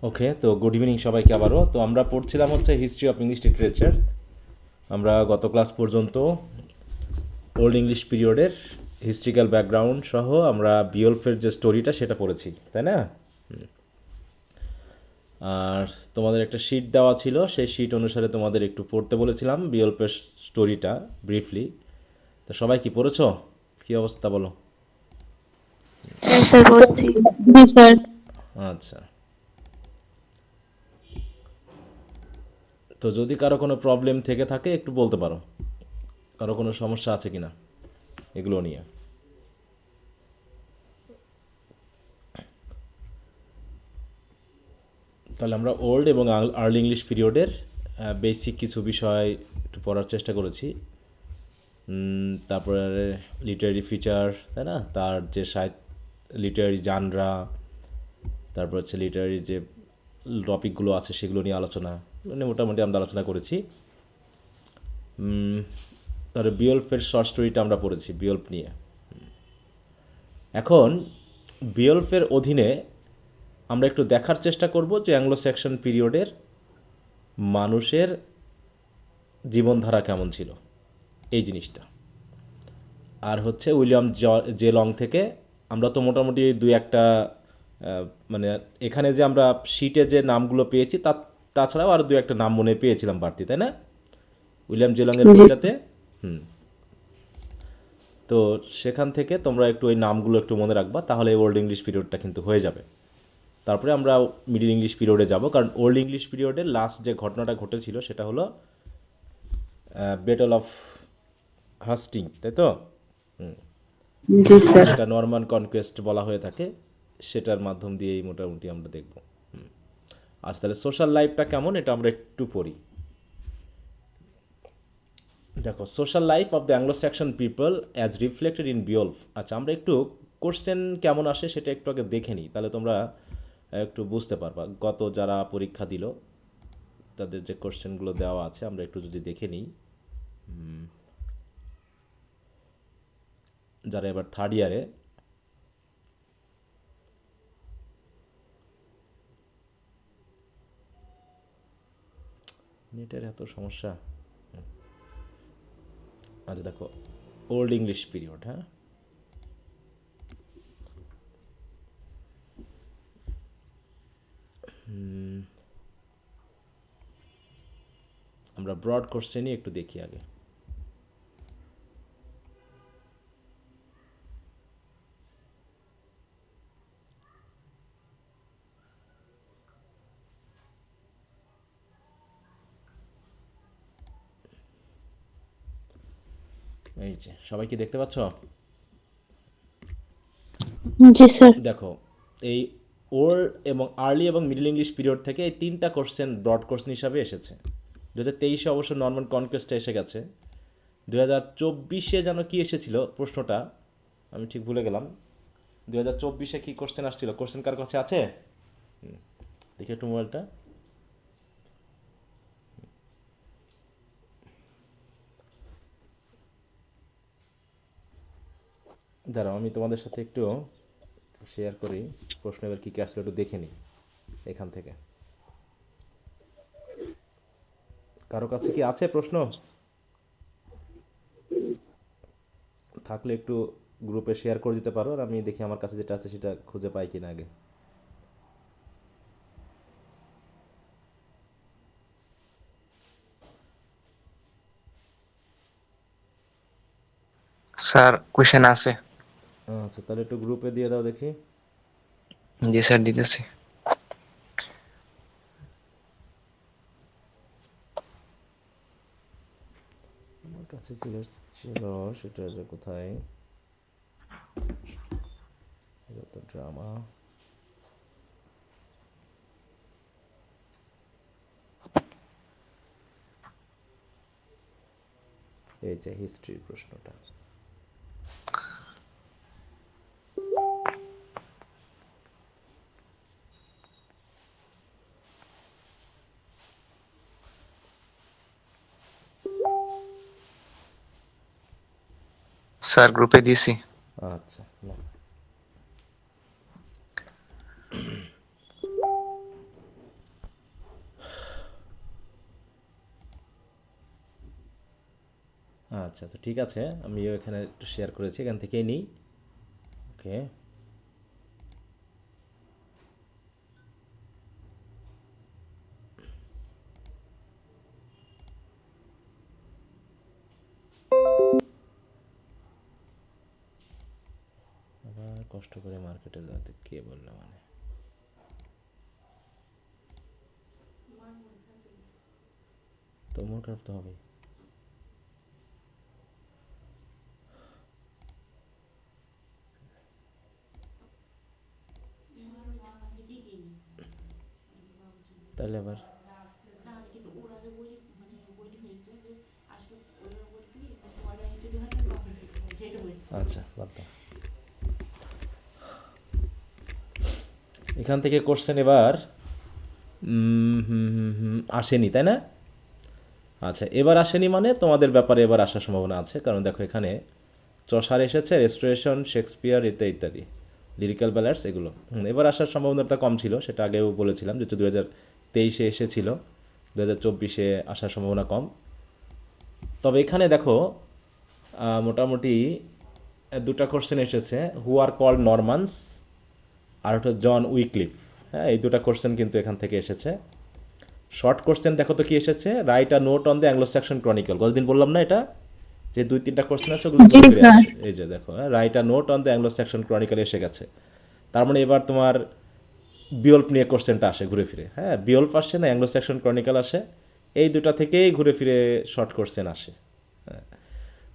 ওকে, তো good evening সবাইকে আবারও। তো আমরা পড়ছিলাম হচ্ছে হিস্ট্রি অফ ইংলিশ লিটারেচার। আমরা গত ক্লাস পর্যন্ত ওল্ড ইংলিশ পিরিয়ডের হিস্ট্রিক্যাল ব্যাকগ্রাউন্ড সহ আমরা বিওলফের যে স্টোরিটা সেটা পড়েছি, তাই না? আর তোমাদের একটা শিট দেওয়া ছিল, সেই শিট অনুসারে তোমাদের একটু পড়তে বলেছিলাম বিওলফের স্টোরিটা ব্রিফলি। তো সবাই কি পড়েছো? কী অবস্থা বলো? হ্যাঁ স্যার পড়ছি। জি স্যার। আচ্ছা, তো যদি কারো কোনো প্রবলেম থেকে থাকে একটু বলতে পারো, কারো কোনো সমস্যা আছে কি না এগুলো নিয়ে। তাহলে আমরা ওল্ড এবং আর্লি ইংলিশ পিরিয়ডের বেসিক কিছু বিষয় একটু পড়ার চেষ্টা করেছি। তারপরে লিটারারি ফিচার, তাই না, তার যে সাহিত্য, লিটারারি জানরা, তারপর হচ্ছে লিটারারি যে টপিকগুলো আছে সেগুলো নিয়ে আলোচনা, মানে মোটামুটি আমরা আলোচনা করেছি। তারপরে বিওলফের শর্ট স্টোরিটা আমরা পড়েছি বিওলফ নিয়ে। এখন বিওলফের অধীনে আমরা একটু দেখার চেষ্টা করব যে অ্যাংলো স্যাক্সন পিরিয়ডের মানুষের জীবনধারা কেমন ছিল, এই জিনিসটা। আর হচ্ছে উইলিয়াম জে লং থেকে আমরা তো মোটামুটি দুই একটা মানে এখানে যে আমরা শিটে যে নামগুলো পেয়েছি তাছাড়াও আরও দুই একটা নাম মনে পেয়েছিলাম বাড়তি, তাই না, উইলিয়াম জে লংয়ের জি বইটাতে। হুম। তো সেখান থেকে তোমরা একটু ওই নামগুলো একটু মনে রাখবা, তাহলে ওল্ড ইংলিশ পিরিয়ডটা কিন্তু হয়ে যাবে। তারপরে আমরা মিডল ইংলিশ পিরিয়ডে যাব, কারণ ওল্ড ইংলিশ পিরিয়ডের লাস্ট যে ঘটনাটা ঘটেছিল সেটা হলো ব্যাটল অফ হাস্টিং, তাই তো, জি স্যার। যেটা নরমান কনকোয়েস্ট বলা হয়ে থাকে, সেটার মাধ্যম দিয়েই মোটামুটি আমরা দেখব। আজ তাহলে সোশ্যাল লাইফটা কেমন এটা আমরা একটু পড়ি। দেখো, social life of the Anglo Saxon people as reflected in Beowulf. আচ্ছা, আমরা একটু কোশ্চেন কেমন আসে সেটা একটু আগে দেখে নিই, তাহলে তোমরা একটু বুঝতে পারবা। গত যারা পরীক্ষা দিল তাদের যে কোশ্চেনগুলো দেওয়া আছে আমরা একটু যদি দেখে নিই। যারা এবার থার্ড ইয়ারে, নেটের এত সমস্যা। আচ্ছা দেখো, ওল্ড ইংলিশ পিরিয়ড, হ্যাঁ, আমরা ব্রড কোশ্চেনই একটু দেখি আগে। এই যে সবাই কি দেখতে পাচ্ছ? জি স্যার। দেখো, এই ওল্ড এবং আর্লি এবং মিডল ইংলিশ পিরিয়ড থেকে এই তিনটা কোশ্চেন ব্রড কোশ্চেন হিসাবে এসেছে। 2023 অবশ্য নর্মান কনকোয়েস্টে এসে গেছে। 2024 যেন কি এসেছিল প্রশ্নটা, আমি ঠিক ভুলে গেলাম। 2024 কি কোশ্চেন আসছিল, কোশ্চেন কার কাছে আছে? দেখি একটু মোবাইলটা। দাঁড়াও, আমি তোমাদের সাথে একটু শেয়ার করি প্রশ্ন এবার কী কী আসলে একটু দেখে নিই এখান থেকে। কারো কাছে কি আছে প্রশ্ন? থাকলে একটু গ্রুপে শেয়ার করে দিতে পারো, আর আমি দেখি আমার কাছে যেটা আছে সেটা খুঁজে পাই কিনা আগে। স্যার কোয়েশ্চেন আছে। আচ্ছা, তাহলে একটু গ্রুপে দিয়ে দাও দেখি। জি স্যার দিতেছি। আমার কাছে ছিল ছিল সেটা যে কোথায়, যত ড্রামা। এই যে হিস্ট্রির প্রশ্নটা। স্যার গ্রুপে দিছি। আচ্ছা না, আচ্ছা, তো ঠিক আছে, আমিও এখানে একটু শেয়ার করেছি, এখান থেকেই নিই। ওকে, আবার কষ্ট করে মার্কেটে যাতে কে বললো, মানে তো মন খারাপ তো হবেই। তাহলে আবার আচ্ছা, বাদ দাও। এখান থেকে কোশ্চেন এবার আসেনি, তাই না? আচ্ছা, এবার আসেনি মানে তোমাদের ব্যাপারে এবার আসার সম্ভাবনা আছে, কারণ দেখো এখানে চসার এসেছে, রেস্টোরেশন, শেক্সপিয়ার ইত্যাদি ইত্যাদি, লিরিক্যাল ব্যালান্স এগুলো। এবার আসার সম্ভাবনাটা কম ছিল, সেটা আগেও বলেছিলাম, যেহেতু 2023-এ এসেছিল, 2024-এ আসার সম্ভাবনা কম। তবে এখানে দেখো মোটামুটি দুটা কোশ্চেন এসেছে, হু আর কল্ড নরমানস, আর একটা জন উইক্লিফ। হ্যাঁ, এই দুটা কোশ্চেন কিন্তু এখান থেকে এসেছে। শর্ট কোশ্চেন দেখো তো কি এসেছে, write a note on the Anglo Saxon chronicle. গতদিন বললাম না এটা, যে 2-3টা কোশ্চেন আছে, ওগুলো জি ঘুরে ফিরে স্যার। আসে। এই যে দেখো, write a note on the Anglo Saxon chronicle এসে গেছে। তার মানে এবার তোমার বিওল্ফ নিয়ে কোশ্চেনটা আসে ঘুরে ফিরে। হ্যাঁ, বিওল্ফ আসে না অ্যাংলো স্যাক্সন ক্রনিকল আসে, এই দুটা থেকেই ঘুরে ফিরে শর্ট কোশ্চেন আসে।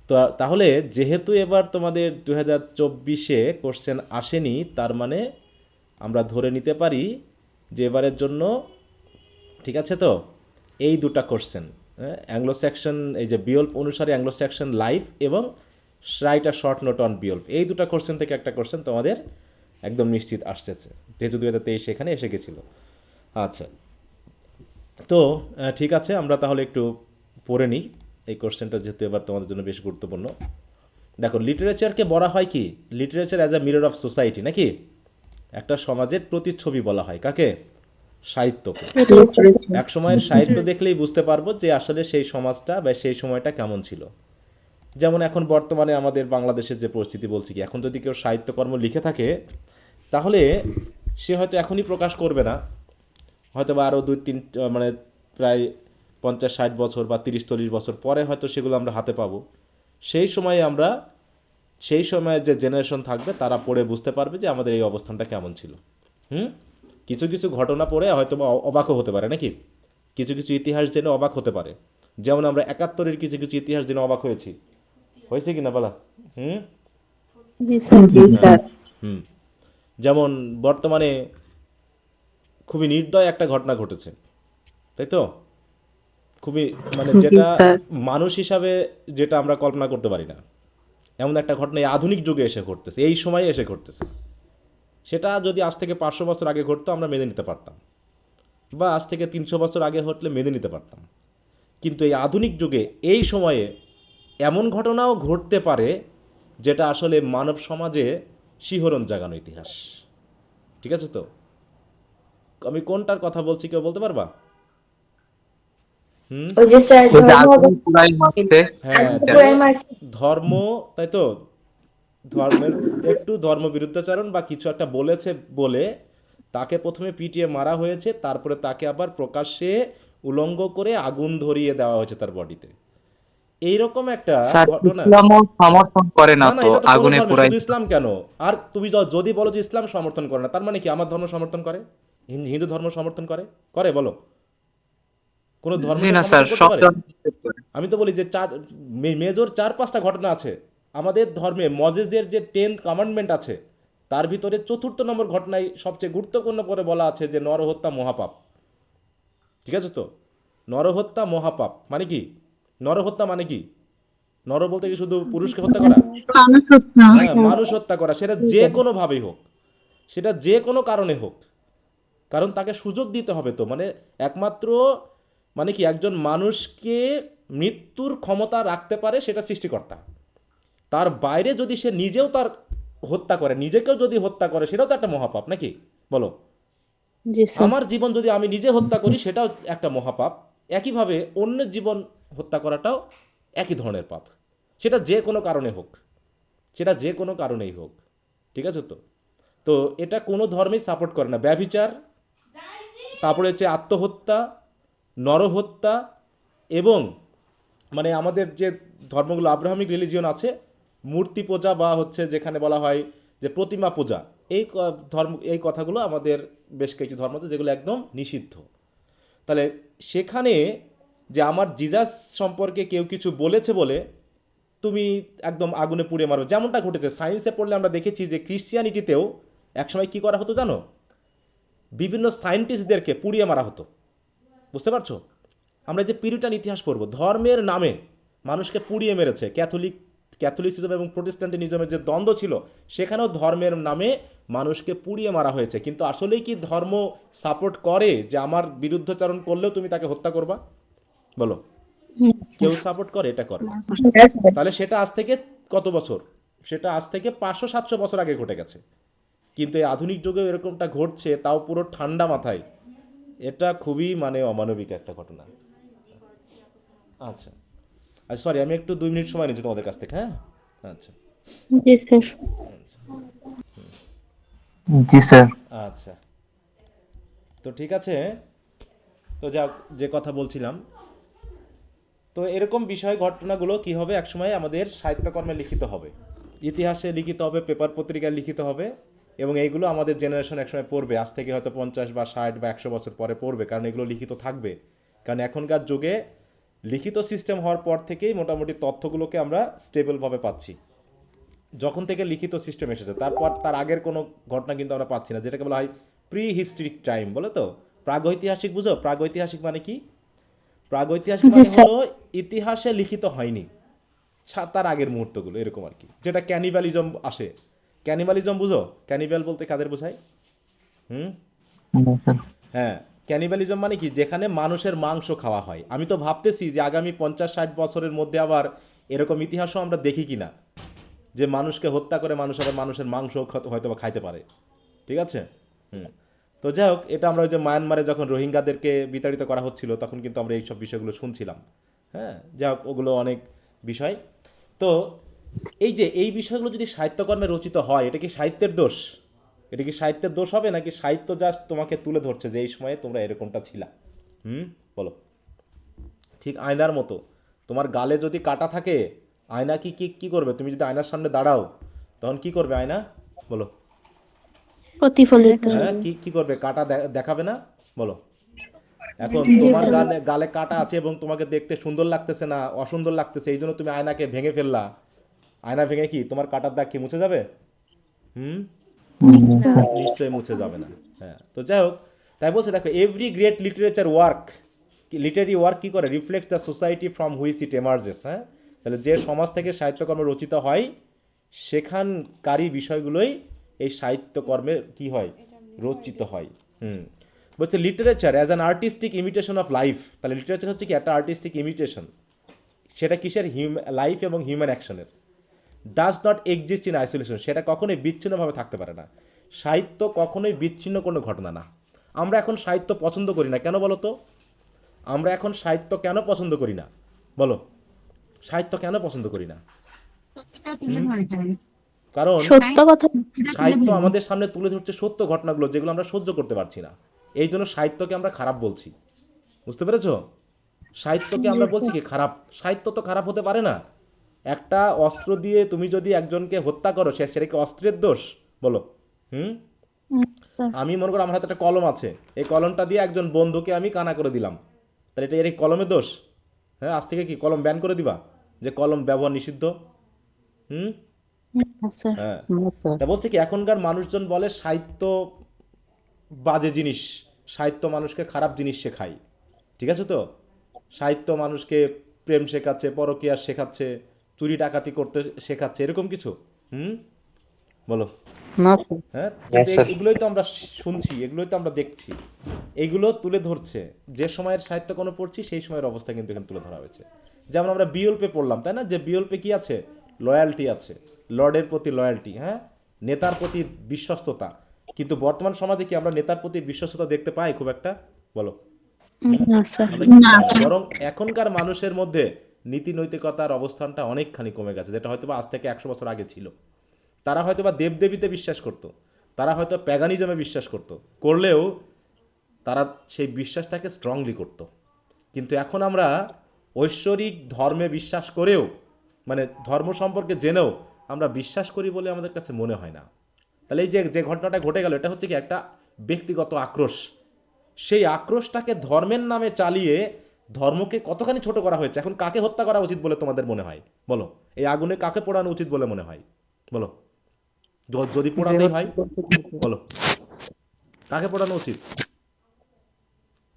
তো তাহলে যেহেতু এবার তোমাদের 2024-এ কোশ্চেন আসেনি, তার মানে আমরা ধরে নিতে পারি যে এবারের জন্য, ঠিক আছে তো, এই দুটা কোশ্চেন, অ্যাংলো স্যাক্সন, এই যে বিওল্ফ অনুসারে অ্যাংলো স্যাক্সন লাইফ এবং write a short note on Beowulf, এই দুটা কোশ্চেন থেকে একটা কোশ্চেন তোমাদের একদম নিশ্চিত আসতেছে, যেহেতু 2023 এখানে এসে গেছিলো। আচ্ছা, তো ঠিক আছে, আমরা তাহলে একটু পড়ে নিই এই কোশ্চেনটা, যেহেতু এবার তোমাদের জন্য বেশ গুরুত্বপূর্ণ। দেখো, লিটারেচারকে বলা হয় কি, literature as a mirror of society, নাকি? একটা সমাজের প্রতিচ্ছবি বলা হয় কাকে? সাহিত্যকে। এক সময়ের সাহিত্য দেখলেই বুঝতে পারবো যে আসলে সেই সমাজটা বা সেই সময়টা কেমন ছিল। যেমন এখন বর্তমানে আমাদের বাংলাদেশের যে পরিস্থিতি, বলছি কি, এখন যদি কেউ সাহিত্যকর্ম লিখে থাকে, তাহলে সে হয়তো এখনই প্রকাশ করবে না, হয়তো বা আরও 2-3, মানে প্রায় 50-60 বছর বা 30-40 বছর পরে হয়তো সেগুলো আমরা হাতে পাবো। সেই সময়ে আমরা, সেই সময়ের যে জেনারেশন থাকবে, তারা পড়ে বুঝতে পারবে যে আমাদের এই অবস্থানটা কেমন ছিল। কিছু কিছু ঘটনা পড়ে হয়তো বা অবাকও হতে পারে, নাকি? কিছু কিছু ইতিহাস জেনে অবাক হতে পারে, যেমন আমরা 71-এর কিছু কিছু ইতিহাস জেনে অবাক হয়েছি, হয়েছে কি না বলা? জি স্যার। জি স্যার। হুম যেমন বর্তমানে খুবই নির্দয় একটা ঘটনা ঘটেছে, তাই তো? খুবই, মানে জি যেটা স্যার। মানুষ হিসাবে যেটা আমরা কল্পনা করতে পারি না, এমন একটা ঘটনা এই আধুনিক যুগে এসে ঘটতেছে, এই সময়ে এসে ঘটতেছে। সেটা যদি আজ থেকে 500 বছর আগে ঘটতো, আমরা মেনে নিতে পারতাম, বা আজ থেকে 300 বছর আগে ঘটলে মেনে নিতে পারতাম। কিন্তু এই আধুনিক যুগে এই সময়ে এমন ঘটনাও ঘটতে পারে যেটা আসলে মানব সমাজে শিহরণ জাগানো ইতিহাস। ঠিক আছে তো? আমি কোনটার কথা বলছি, কেউ বলতে পারবা? ওই যে স্যার ওই যে ধর্ম আগুন পুরাই মারছে, হ্যাঁ, পুরাই মারছে। ধর্ম, তাই তো, ধর্মের একটু ধর্ম বিরুদ্ধাচরণ বা কিছু একটা বলেছে বলে তাকে প্রথমে পিটিয়ে মারা হয়েছে, তারপরে তাকে আবার প্রকাশ্যে উলঙ্গ করে আগুন ধরিয়ে দেওয়া হয়েছে তার বডিতে। এইরকম একটা স্যার ঘটনা। ইসলামও সমর্থন করে না না না, তো এটা তো কোনো আগুনে ধর্ম, পুরাই। শুধু ইসলাম কেন? আর তুমি যদি বলো যে ইসলাম সমর্থন করে না, তার মানে কি আমার ধর্ম সমর্থন করে? হিন্দু ধর্ম সমর্থন করে? করে বলো? কোনো ধর্ম জি এটা না স্যার, সমর্থন করতে সব পারে? ধর্ম নিষেধ করে। আমি তো বলি যে মেজর 4-5টা ঘটনা আছে আমাদের ধর্মে। মজেজের যে 10th কমান্ডমেন্ট আছে, তার ভিতরে 4র্থ নম্বর ঘটনায় সবচেয়ে গুরুত্বপূর্ণ করে বলা আছে যে নরহত্যা মহাপাপ। ঠিক আছে তো? নরহত্যা মহাপাপ মানে কি? নরহত্যা মানে কি? নর বলতে কি শুধু পুরুষকে হত্যা করা? মানুষ হত্যা। হ্যাঁ, মানুষ হত্যা করা, সেটা যে কোনোভাবেই হোক, সেটা যে কোনো কারণে হোক, কারণ তাকে সুযোগ দিতে হবে তো, মানে একমাত্র, মানে কি, একজন মানুষকে মৃত্যুর ক্ষমতা রাখতে পারে সেটা সৃষ্টিকর্তা। তার বাইরে যদি সে নিজেও তার হত্যা করে, নিজেকেও যদি হত্যা করে, সেটাও তো একটা মহাপাপ, নাকি? বলো? জি স্যার। আমার জীবন যদি আমি নিজে হত্যা করি, সেটাও একটা মহাপাপ। একইভাবে অন্যের জীবন হত্যা করাটাও একই ধরনের পাপ। সেটা যে কোনো কারণে হোক, সেটা যে কোনো কারণেই হোক, ঠিক আছে? তো তো এটা কোনো ধর্মেই সাপোর্ট করে না। ব্যভিচার, তারপরে হচ্ছে আত্মহত্যা, নরহত্যা, এবং মানে আমাদের যে ধর্মগুলো আব্রাহামিক রিলিজিয়ন আছে, মূর্তি পূজা বা হচ্ছে যেখানে বলা হয় যে প্রতিমা পূজা, ধর্ম, এই কথাগুলো আমাদের বেশ কিছু ধর্ম আছে যেগুলো একদম নিষিদ্ধ। তাহলে সেখানে যে আমার জিজাস সম্পর্কে কেউ কিছু বলেছে বলে তুমি একদম আগুনে পুড়ে মারবে, যেমনটা ঘটেছে সায়েন্সে পড়লে আমরা দেখেছি যে ক্রিশ্চিয়ানিটিতেও একসময় কী করা হতো জানো? বিভিন্ন সায়েন্টিস্টদেরকে পুড়িয়ে মারা হতো। বুঝতে পারছো? আমরা যে পিউরিটান ইতিহাস পড়ব, ধর্মের নামে মানুষকে পুড়িয়ে মেরেছে। ক্যাথলিসিজম এবং প্রোটেস্ট্যান্টিনিজমের যে দ্বন্দ্ব ছিল, সেখানেও ধর্মের নামে মানুষকে পুড়িয়ে মারা হয়েছে। কিন্তু আসলেই কি ধর্ম সাপোর্ট করে যে আমার বিরুদ্ধাচরণ করলেও তুমি তাকে হত্যা করবা? বলো, কেউ সাপোর্ট করে? এটা করে না। তাহলে সেটা আজ থেকে কত বছর? সেটা আজ থেকে 500-700 বছর আগে ঘটে গেছে। কিন্তু এই আধুনিক যুগেও এরকমটা ঘটছে, তাও পুরো ঠান্ডা মাথায়। এটা খুবই মানে অমানবিক একটা ঘটনা। আচ্ছা আচ্ছা, সরি, আমি একটু 2 মিনিট সময় নিচ্ছি তোমাদের কাছ থেকে, হ্যাঁ? আচ্ছা জি স্যার। জি স্যার। আচ্ছা, তো ঠিক আছে। তো যা, যে কথা বলছিলাম, তো এরকম বিষয় ঘটনাগুলো কি হবে, একসময় আমাদের সাহিত্যকর্মে লিখিত হবে, ইতিহাসে লিখিত হবে, পেপার পত্রিকায় লিখিত হবে, এবং এইগুলো আমাদের জেনারেশন একসময় পড়বে। আজ থেকে হয়তো 50 বা 60 বা 100 বছর পরে পড়বে, কারণ এগুলো লিখিত থাকবে। কারণ এখনকার যুগে লিখিত সিস্টেম হওয়ার পর থেকেই মোটামুটি তথ্যগুলোকে আমরা স্টেবলভাবে পাচ্ছি। যখন থেকে লিখিত সিস্টেম এসেছে, তারপর তার আগের কোনো ঘটনা কিন্তু আমরা পাচ্ছি না, যেটাকে বলা হয় প্রি হিস্ট্রিক টাইম, বলে তো। প্রাগৈতিহাসিক, বুঝো প্রাগৈতিহাসিক মানে কি? প্রাগৈতিহাসিক জি মানে স্যার। হলো ইতিহাসে লিখিত হয়নি, তার আগের মুহূর্তগুলো, এরকম আর কি। যেটা ক্যানিবালিজম আসে। ক্যানিবালিজম বুঝো? ক্যানিবাল বলতে কাদের বোঝায়? হুম, হ্যাঁ, ক্যানিবালিজম মানে কি? যেখানে মানুষের মাংস খাওয়া হয়। আমি তো ভাবতেছি যে আগামী 50-60 বছরের মধ্যে আবার এরকম ইতিহাসও আমরা দেখি কিনা, যে মানুষকে হত্যা করে মানুষ আবার মানুষের মাংস হয়তো বা খাইতে পারে। ঠিক আছে? হুম। তো যাই হোক, এটা আমরা ওই যে মায়ানমারে যখন রোহিঙ্গাদেরকে বিতাড়িত করা হচ্ছিল, তখন কিন্তু আমরা এইসব বিষয়গুলো শুনছিলাম। হ্যাঁ, যাই হোক, ওগুলো অনেক বিষয়। তো এই যে এই বিষয়গুলো যদি সাহিত্যকর্মে রচিত হয়, এটা কি সাহিত্যের দোষ? এটা কি সাহিত্যের দোষ হবে, নাকি সাহিত্য জাস্ট তোমাকে তুলে ধরছে যে এই সময়ে তোমরা এরকমটা ছিলা? বলো। ঠিক আয়নার মতো, তোমার গালে যদি কাটা থাকে, আয়না কি কি কি করবে? তুমি যদি আয়নার সামনে দাঁড়াও, তখন কি করবে আয়না? বলো। প্রতিফলিত। হ্যাঁ, কি কি করবে? কাটা দেখাবে না? বলো। এখন জি তোমার স্যার। গালে গালে কাটা আছে এবং তোমাকে দেখতে সুন্দর লাগতেছে না, অসুন্দর লাগতেছে, এই জন্য তুমি আয়নাকে ভেঙে ফেললা। আয়না ভেঙে কি তোমার কাটার দাগ কি মুছে যাবে? হুম, নিশ্চয়ই মুছে যাবে না। হ্যাঁ, তো যাই হোক, তাই বলছে দেখো, every great literature work, literary work কি করে? Reflect the society from which it emerges. হ্যাঁ, তাহলে যে সমাজ থেকে সাহিত্যকর্ম রচিত হয়, সেখানকারই বিষয়গুলোই এই সাহিত্যকর্মে কি হয়? রচিত হয়। হুম, বলছে literature as an artistic imitation of life. তাহলে লিটারেচার হচ্ছে কি? একটা আর্টিস্টিক ইমিটেশন। সেটা কিসের? লাইফ এবং হিউম্যান অ্যাকশনের। Does not exist in isolation. সেটা কখনোই বিচ্ছিন্নভাবে থাকতে পারে না। সাহিত্য কখনোই বিচ্ছিন্ন কোনো ঘটনা না। আমরা এখন সাহিত্য পছন্দ করি না কেন বলো তো? আমরা এখন সাহিত্য কেন পছন্দ করি না বলো? সাহিত্য কেন পছন্দ করি না? কারণ সত্য কথা। সাহিত্য আমাদের সামনে তুলে ধরছে সত্য ঘটনাগুলো, যেগুলো আমরা সহ্য করতে পারছি না। এই জন্য সাহিত্যকে আমরা খারাপ বলছি। বুঝতে পেরেছো? সাহিত্যকে আমরা বলছি কি খারাপ। সাহিত্য তো খারাপ হতে পারে না। একটা অস্ত্র দিয়ে তুমি যদি একজনকে হত্যা করো, সেটা কি অস্ত্রের দোষ? বলো। হুম, আমি মনে করো আমার হাতে একটা কলম আছে, এই কলমটা দিয়ে একজন বন্ধুকে আমি কানা করে দিলাম, তাহলে এটা এর এই কলমের দোষ? হ্যাঁ, আজ থেকে কি কলম ব্যান করে দিবা, যে কলম ব্যবহার নিষিদ্ধ? হুম, স্যার। হ্যাঁ। তা বলছে কি, এখনকার মানুষজন বলে সাহিত্য বাজে জিনিস, সাহিত্য মানুষকে খারাপ জিনিস শেখায়। ঠিক আছে? তো সাহিত্য মানুষকে প্রেম শেখাচ্ছে, পরকীয়া শেখাচ্ছে, চুরি ডাকাতি করতে শেখাচ্ছে, এরকম কিছু? হুম, বলো। না হ্যাঁ, কিন্তু এগুলোই তো আমরা শুনছি, এগুলোই তো আমরা দেখছি, এইগুলো তুলে ধরছে। যে সময়ের সাহিত্যকর্ম পড়ছি সেই সময়ের অবস্থা কিন্তু এখানে তুলে ধরা হয়েছে। যেমন আমরা বিয়ল্পে পড়লাম, তাই না? যে বিয়ল্পে কি আছে? লয়্যালটি আছে, লর্ডের প্রতি লয়্যালটি, হ্যাঁ, নেতার প্রতি বিশ্বস্ততা। কিন্তু বর্তমান সমাজে কি আমরা নেতার প্রতি বিশ্বস্ততা দেখতে পাই খুব একটা? বলো। না স্যার। আমরা কিন্তু পাই না। বরং এখনকার মানুষের মধ্যে নীতি নৈতিকতার অবস্থানটা অনেকখানি কমে গেছে, যেটা হয়তো বা আজ থেকে 100 বছর আগে ছিল। তারা হয়তো বা দেবদেবীতে বিশ্বাস করত, তারা হয়তো প্যাগানিজমে বিশ্বাস করত, করলেও তারা সেই বিশ্বাসটাকে স্ট্রংলি করত। কিন্তু এখন আমরা ঐশ্বরিক ধর্মে বিশ্বাস করেও, মানে ধর্ম সম্পর্কে জেনেও আমরা বিশ্বাস করি বলে আমাদের কাছে মনে হয় না। তাহলে এই যে যে ঘটনাটা ঘটে গেল, এটা হচ্ছে কি একটা ব্যক্তিগত আক্রোশ। সেই আক্রোশটাকে ধর্মের নামে চালিয়ে ধর্মকে কতখানি ছোট করা হয়েছে। এখন কাকে হত্যা করা উচিত বলে তোমাদের মনে হয় বলো? এই আগুনে কাকে পোড়ানো উচিত বলে মনে হয় বলো? যদি পোড়াতেই হয় বলো, কাকে পোড়ানো উচিত?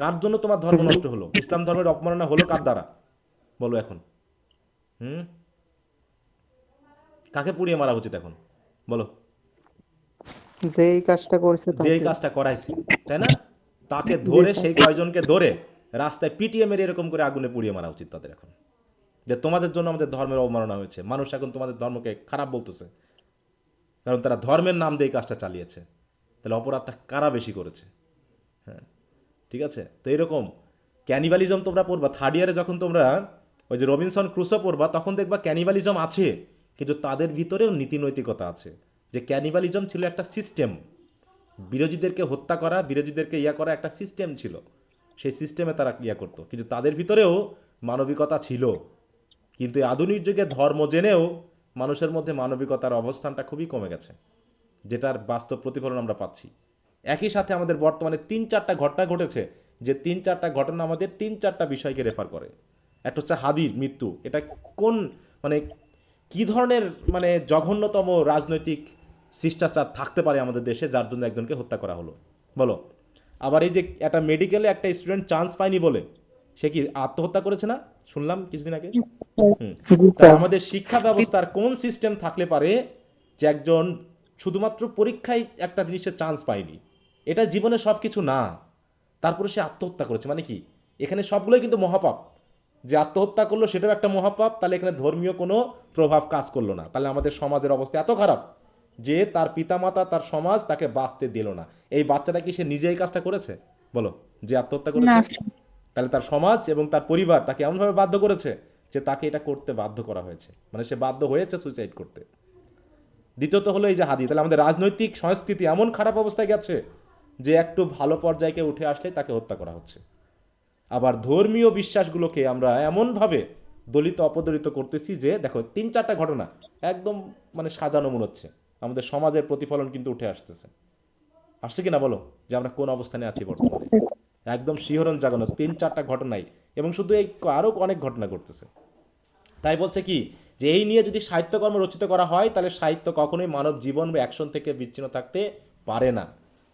কার জন্য তোমার ধর্ম নষ্ট হলো? ইসলাম ধর্মের অপমাননা হলো কার দ্বারা বলো এখন? হুম, কাকে পুড়িয়ে মারা উচিত এখন বলো? যে এই কাজটা করছে যে এই তাকে। কাজটা করাইছে, তাই না? তাকে জি ধরে, স্যার। সেই কয়জনকে ধরে রাস্তায় পিটিয়ে মেরে এরকম করে আগুনে পুড়িয়ে মারা উচিত তাদের এখন। যে তোমাদের জন্য আমাদের ধর্মের অবমাননা হয়েছে, মানুষ এখন তোমাদের ধর্মকে খারাপ বলতেছে, কারণ তারা ধর্মের নাম দিয়ে এই কাজটা চালিয়েছে। তাহলে অপরাধটা কারা বেশি করেছে? হ্যাঁ, ঠিক আছে। তো এরকম ক্যানিবালিজম তোমরা পড়বা থার্ড ইয়ারে, যখন তোমরা ওই যে রবিনসন ক্রুসো পড়বা, তখন দেখবা ক্যানিবালিজম আছে, কিন্তু তাদের ভিতরেও নীতি নৈতিকতা আছে। যে ক্যানিবালিজম ছিল একটা সিস্টেম, বিরোধীদেরকে হত্যা করা, বিরোধীদেরকে ইয়া করা একটা সিস্টেম ছিল। সেই সিস্টেমে তারা ইয়া করতো, কিন্তু তাদের ভিতরেও মানবিকতা ছিল। কিন্তু এই আধুনিক যুগে ধর্ম জেনেও মানুষের মধ্যে মানবিকতার অবস্থানটা খুবই কমে গেছে, যেটার বাস্তব প্রতিফলন আমরা পাচ্ছি। একই সাথে আমাদের বর্তমানে 3-4টা ঘটনা ঘটেছে, যে 3-4টা ঘটনা আমাদের 3-4টা বিষয়কে রেফার করে। একটা হচ্ছে হাদির মৃত্যু, এটা কোন মানে কি ধরনের মানে জঘন্যতম রাজনৈতিক শিষ্টাচার থাকতে পারে আমাদের দেশে, যার জন্য একজনকে হত্যা করা হলো বলো? আবার এই যে একটা মেডিকেলে একটা স্টুডেন্ট চান্স পায়নি বলে সে কি আত্মহত্যা করেছে না, শুনলাম কিছুদিন আগে। হুম। জি তাহলে স্যার। আমাদের শিক্ষা ব্যবস্থার কোন সিস্টেম থাকলে পারে যে একজন শুধুমাত্র পরীক্ষায় একটা জিনিসের চান্স পায়নি, এটা জীবনে সব কিছু না, তারপরে সে আত্মহত্যা করেছে, মানে কি? এখানে সবগুলোই কিন্তু মহাপাপ। যে আত্মহত্যা করলো সেটাও একটা মহাপাপ, তাহলে এখানে ধর্মীয় কোনো প্রভাব কাজ করলো না। তাহলে আমাদের সমাজের অবস্থা এত খারাপ যে তার পিতামাতা, তার সমাজ তাকে বাঁচতে দিল না। এই বাচ্চাটা কি সে নিজেই কাজটা করেছে বলো, যে আত্মহত্যা না করেছে? স্যার। তাহলে তার সমাজ এবং তার পরিবার তাকে এমনভাবে বাধ্য করেছে যে তাকে এটা করতে বাধ্য করা হয়েছে, মানে সে বাধ্য হয়েছে সুইসাইড করতে। দ্বিতীয়ত হলো এই যে হাদি, তাহলে আমাদের রাজনৈতিক সংস্কৃতি এমন খারাপ অবস্থায় গেছে যে একটু ভালো পর্যায়ে উঠে আসলে তাকে হত্যা করা হচ্ছে। আবার ধর্মীয় বিশ্বাসগুলোকে আমরা এমনভাবে দলিত অপদলিত করতেছি যে দেখো 3-4টা ঘটনা একদম মানে সাজানো মনে হচ্ছে, আমাদের সমাজের প্রতিফলন কিন্তু উঠে আসতেছে। আসছে কিনা বলো, যে আমরা কোন অবস্থানে আছি বর্তমানে? একদম শিহরণ জাগানো 3-4টা ঘটনাই, এবং শুধু এই আরও অনেক ঘটনা ঘটতেছে। তাই বলছে কি, যে এই নিয়ে যদি সাহিত্যকর্ম রচিত করা হয়, তাহলে সাহিত্য কখনোই মানব জীবন বা অ্যাকশন থেকে বিচ্ছিন্ন থাকতে পারে না।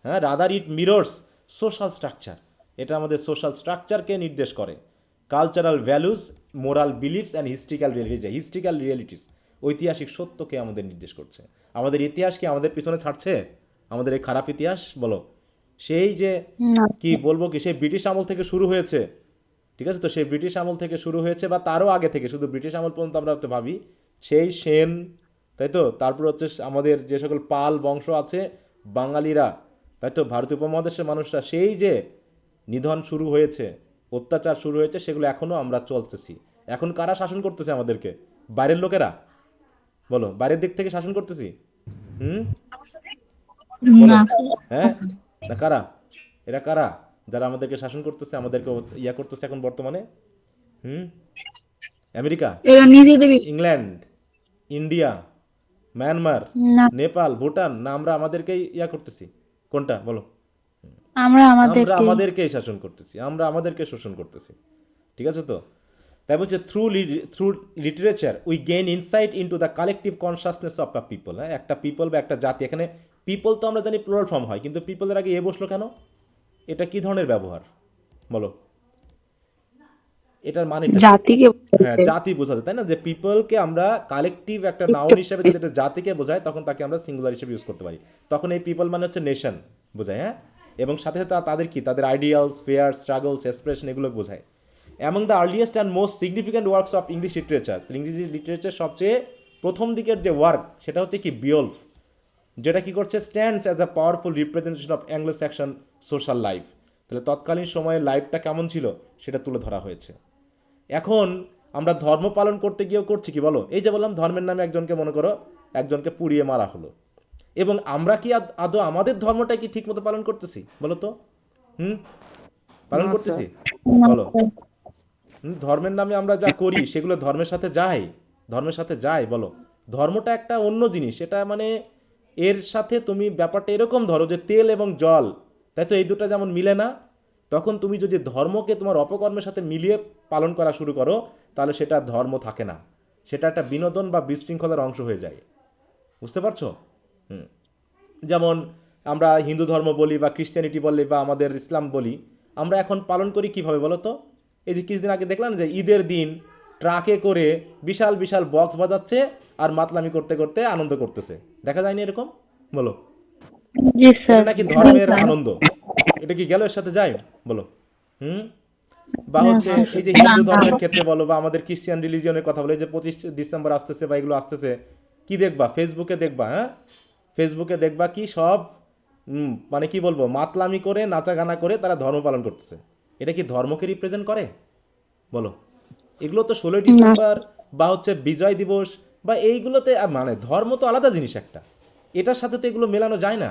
হ্যাঁ, রাদার ইট মিরর্স সোশ্যাল স্ট্রাকচার, এটা আমাদের সোশ্যাল স্ট্রাকচারকে নির্দেশ করে। Cultural values, moral beliefs and historical realities, ঐতিহাসিক সত্যকে আমাদের নির্দেশ করছে। আমাদের ইতিহাস কি আমাদের পিছনে ছাড়ছে? আমাদের এই খারাপ ইতিহাস বলো, সেই যে না কি বলবো, কি সেই ব্রিটিশ আমল থেকে শুরু হয়েছে, ঠিক আছে? তো সেই ব্রিটিশ আমল থেকে শুরু হয়েছে, বা তারও আগে থেকে, শুধু ব্রিটিশ আমল পর্যন্ত আমরা তো ভাবি, সেই সেন, তাই তো, তারপর হচ্ছে আমাদের যে সকল পাল বংশ আছে, বাঙালিরা, তাই তো, ভারতীয় উপমহাদেশের মানুষরা, সেই যে নিধন শুরু হয়েছে, অত্যাচার শুরু হয়েছে, সেগুলো এখনও আমরা চলতেছি। এখন কারা শাসন করতেছে আমাদেরকে? বাইরের লোকেরা বলো, বাইরের দিক থেকে শাসন করতেছি? হুম, বলো। না স্যার। হ্যাঁ, না কারা? এরা কারা যারা আমাদেরকে শাসন করতেছে, আমাদেরকে ইয়া করতেছে এখন বর্তমানে? হুম, আমেরিকা, এরা নিজেদেরই। ইংল্যান্ড, ইন্ডিয়া, মায়ানমার, না, নেপাল, ভুটান, না আমরা আমাদেরকেই ইয়া করতেছি? কোনটা বলো? আমরা আমরা আমাদেরকে। আমাদেরকেই শাসন করতেছি, আমরা আমাদেরকে শোষণ করতেছি, ঠিক আছে তো? তাই বলছে through literature we gain insight into the collective consciousness of a people. হ্যাঁ, একটা পিপল বা একটা জাতি, এখানে পিপল তো আমরা জানি প্লুরাল ফর্ম হয়, কিন্তু পিপলের আগে এ বসলো কেন? এটা কি ধরনের ব্যবহার বলো? এটার মানেটা কি? জাতিকে হ্যাঁ, জাতি বোঝাতে, তাই না? যে পিপলকে আমরা কালেকটিভ একটা নাউন হিসেবে যদি এটা জাতিকে বোঝায়, তখন তাকে আমরা সিঙ্গুলার হিসেবে ইউজ করতে পারি। তখন এই পিপল মানে হচ্ছে নেশন বোঝায়। হ্যাঁ, এবং সাথে সাথে তাদের কি, তাদের আইডিয়ালস, ফেয়ার, স্ট্রাগলস, এক্সপ্রেশন, এগুলো বোঝায়। Among the earliest and most significant works of English literature, ইংরেজি লিটারেচার সবচেয়ে প্রথম দিকের যে ওয়ার্ক, সেটা হচ্ছে কি বিওলফ, যেটা কি করছে, stands as a powerful representation of Anglo Saxon social life. তাহলে তৎকালীন সময়ে লাইফটা কেমন ছিল সেটা তুলে ধরা হয়েছে। এখন আমরা ধর্ম পালন করতে গিয়েও করছি কি বলো? এই যে বললাম ধর্মের নামে একজনকে মনে করো একজনকে পুড়িয়ে মারা হলো, এবং আমরা কি আদৌ আমাদের ধর্মটা কি ঠিক মতো পালন করতেছি বলো তো? হুম, পালন না করতেছি? স্যার। বলো। ধর্মের নামে আমরা যা করি সেগুলো ধর্মের সাথে যায়? ধর্মের সাথে যায় বলো? ধর্মটা একটা অন্য জিনিস, এটা মানে এর সাথে তুমি ব্যাপারটা এরকম ধরো যে তেল এবং জল, তাই তো, এই দুটো যেমন মিলে না, তখন তুমি যদি ধর্মকে তোমার অপকর্মের সাথে মিলিয়ে পালন করা শুরু করো, তাহলে সেটা ধর্ম থাকে না, সেটা একটা বিনোদন বা বিশৃঙ্খলার অংশ হয়ে যায়। বুঝতে পারছো? হুম। যেমন আমরা হিন্দু ধর্ম বলি বা ক্রিশ্চিয়ানিটি বলি বা আমাদের ইসলাম বলি, আমরা এখন পালন করি কিভাবে বলো তো? এই যে কিছুদিন আগে দেখলাম যে ঈদের দিন ট্রাকে করে বিশাল বিশাল বক্স বাজাচ্ছে আর মাতলামি করতে করতে আনন্দ করতেছে, দেখা যায়নি এরকম? বলো। জি এটা স্যার। নাকি জি ধর্মের স্যার। আনন্দ? এটা কি গেল এর সাথে যায়? বলো। হুম। বা না হচ্ছে স্যার। এই যে হিন্দু ধর্মের ক্ষেত্রে বলো বা আমাদের ক্রিশ্চিয়ান রিলিজিয়নের কথা বলে, এই যে 25 ডিসেম্বর আসতেছে বা এগুলো আসতেছে, কি দেখবা ফেসবুকে? দেখবা, হ্যাঁ, ফেসবুকে দেখবা কি সব মানে কি বলবো, মাতলামি করে নাচা গানা করে তারা ধর্ম পালন করতেছে। এটা কি ধর্মকে রিপ্রেজেন্ট করে বলো? এগুলো তো 16ই ডিসেম্বর বা হচ্ছে বিজয় দিবস বা এইগুলোতে মানে ধর্ম তো আলাদা জিনিস একটা, এটার সাথে তো এগুলো মেলানো যায় না।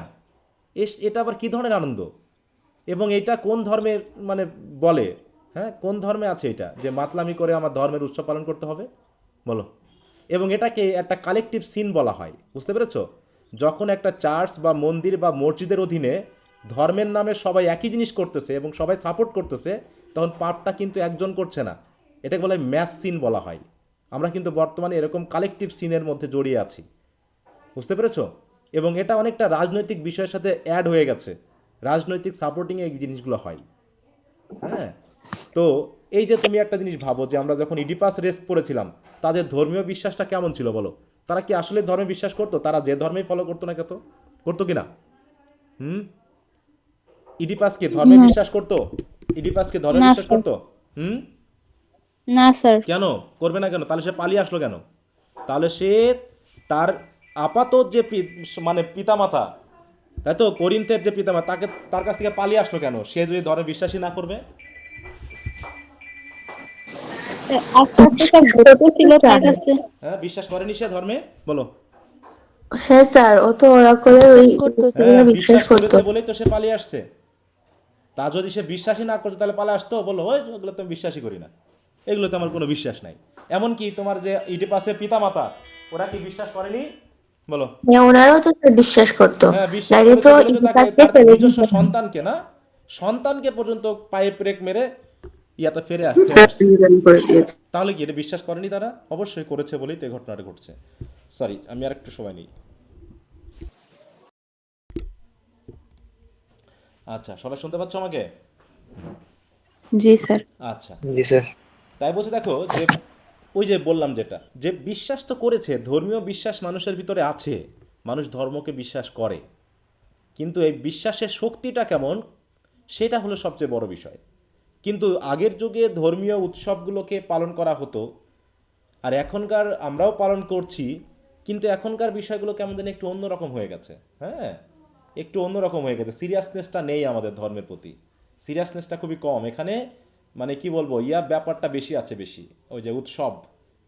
এটা আবার কি ধরনের আনন্দ? এবং এটা কোন ধর্মের মানে বলে? হ্যাঁ, কোন ধর্মে আছে এটা যে মাতলামি করে আমার ধর্মের উৎসব পালন করতে হবে বলো? এবং এটাকে একটা কালেকটিভ সিন বলা হয়, বুঝতে পেরেছো? যখন একটা চার্চ বা মন্দির বা মসজিদের অধীনে ধর্মের নামে সবাই একই জিনিস করতেছে এবং সবাই সাপোর্ট করতেছে, তখন পাপটা কিন্তু একজন করছে না, এটাকে বলা হয় ম্যাস সিন বলা হয়। আমরা কিন্তু বর্তমানে এরকম কালেকটিভ সিনের মধ্যে জড়িয়ে আছি, বুঝতে পেরেছো? এবং এটা অনেকটা রাজনৈতিক বিষয়ের সাথে অ্যাড হয়ে গেছে, রাজনৈতিক সাপোর্টিংয়ে এই জিনিসগুলো হয়। হ্যাঁ। তো এই যে তুমি একটা জিনিস ভাবো যে আমরা যখন ইডিপাস রেস্ট পড়েছিলাম, তাদের ধর্মীয় বিশ্বাসটা কেমন ছিল বলো? তারা কি আসলে ধর্মে বিশ্বাস করতো? তারা যে ধর্মেই ফলো করতো না কত, করতো কি না? হুম। ইডিপাস কি ধর্মে না বিশ্বাস করতো? ইডিপাস কি ধর্মে না বিশ্বাস স্যার। করতো? হুম। না স্যার। কেন করবে না? কেন? তাহলে সে পালিয়ে আসলো কেন? তাহলে সে তার আপাত যে মানে পিতামাতা, তাই তো, করিন্থের যে পিতামাতা, তাকে তার কাছ থেকে পালিয়ে আসলো কেন? সে যদি ধর্মে বিশ্বাসী না করবে। আত্মাটা ছোট ছিল তার কাছে। হ্যাঁ, বিশ্বাস করেনি সে ধর্মে বলো? হ্যাঁ স্যার, ও তো ওরাকলের ওই হ্যাঁ, সেগুলো বিশ্বাস বিশ্বাস করতো। করেছে বলেই তো সে পালিয়ে আসছে। তা যদি সে বিশ্বাসই না করতো তাহলে পালিয়ে আসতো? বললো ওই ওগুলো তো আমি বিশ্বাসই করি না, এগুলোতে আমার কোনো বিশ্বাস নাই। এমনকি তোমার যে ইডিপাসের পিতা মাতা, ওরা কি বিশ্বাস করেনি বলো? হ্যাঁ, ওনারাও তো স্যার বিশ্বাস করতো। হ্যাঁ, বিশ্বাস নাইলে তো করেছে বলে তো তাকে ইতিহাসকে তার ফেলে নিজস্ব দিত না। সন্তানকে না, সন্তানকে পর্যন্ত পায়ে ব্রেক মেরে ইয়াতে ফিরে আসছে। তাহলে কি এটা বিশ্বাস করেনি তারা? অবশ্যই করেছে বলেই তো এই ঘটনাটা ঘটছে। সরি, আমি আর একটু সময় নিই। আচ্ছা, সবাই শুনতে পাচ্ছ আমাকে? জি স্যার। আচ্ছা। জি স্যার। তাই বলছে দেখো যে ওই যে বললাম যেটা, যে বিশ্বাস তো করেছে, ধর্মীয় বিশ্বাস মানুষের ভিতরে আছে, মানুষ ধর্মকে বিশ্বাস করে, কিন্তু এই বিশ্বাসের শক্তিটা কেমন, সেটা হলো সবচেয়ে বড় বিষয়। কিন্তু আগের যুগে ধর্মীয় উৎসবগুলোকে পালন করা হতো, আর এখনকার আমরাও পালন করছি, কিন্তু এখনকার বিষয়গুলো কেমন যেন একটু অন্যরকম হয়ে গেছে। হ্যাঁ, একটু অন্যরকম হয়ে গেছে, সিরিয়াসনেসটা নেই আমাদের ধর্মের প্রতি, সিরিয়াসনেসটা খুবই কম এখানে। মানে কি বলবো, ব্যাপারটা বেশি আছে, বেশি ওই যে উৎসব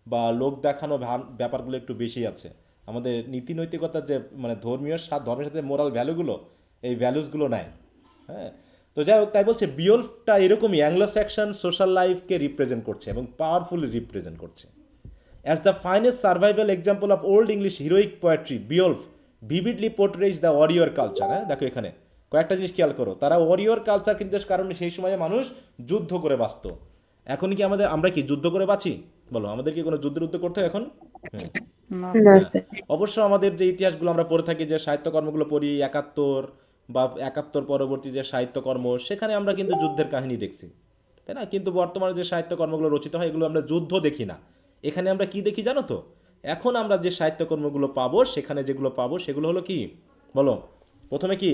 বা লোক দেখানো ব্যাপারগুলো একটু বেশি আছে। আমাদের নীতি নৈতিকতার যে মানে ধর্মের সাথে মোরাল ভ্যালুগুলো, এই ভ্যালুসগুলো নাই। হ্যাঁ। তো যাই হোক, তাই বলছে বিওলফটা এরকমই অ্যাংলো স্যাকশন সোশ্যাল লাইফকে রিপ্রেজেন্ট করছে এবং পাওয়ারফুলি রিপ্রেজেন্ট করছে। As the finest survival example of Old English heroic poetry, Beowulf vividly portrays the warrior culture। হ্যাঁ, দেখো এখানে কয়েকটা জিনিস খেয়াল করো, তারা ওয়ারিয়র কালচার কিন্তু, কারণ সেই সময়ে মানুষ যুদ্ধ করে বাঁচত। এখন কি আমরা কি যুদ্ধ করে বাঁচি বলো? আমাদের কি কোনো যুদ্ধ করতে হয় এখন? হুম। না না হ্যাঁ। স্যার। অবশ্য আমাদের যে ইতিহাসগুলো আমরা পড়ে থাকি, যে সাহিত্যকর্মগুলো পড়ি, 71 বা 71 পরবর্তী যে সাহিত্যকর্ম, সেখানে আমরা কিন্তু যুদ্ধের কাহিনী দেখছি, তাই না? কিন্তু বর্তমানে যে সাহিত্যকর্মগুলো রচিত হয়, এগুলো আমরা যুদ্ধ দেখি না। এখানে আমরা কি দেখি জানো তো? এখন আমরা যে সাহিত্যকর্মগুলো পাবো, সেখানে যেগুলো পাবো সেগুলো হলো কি বলো? প্রথমে কি,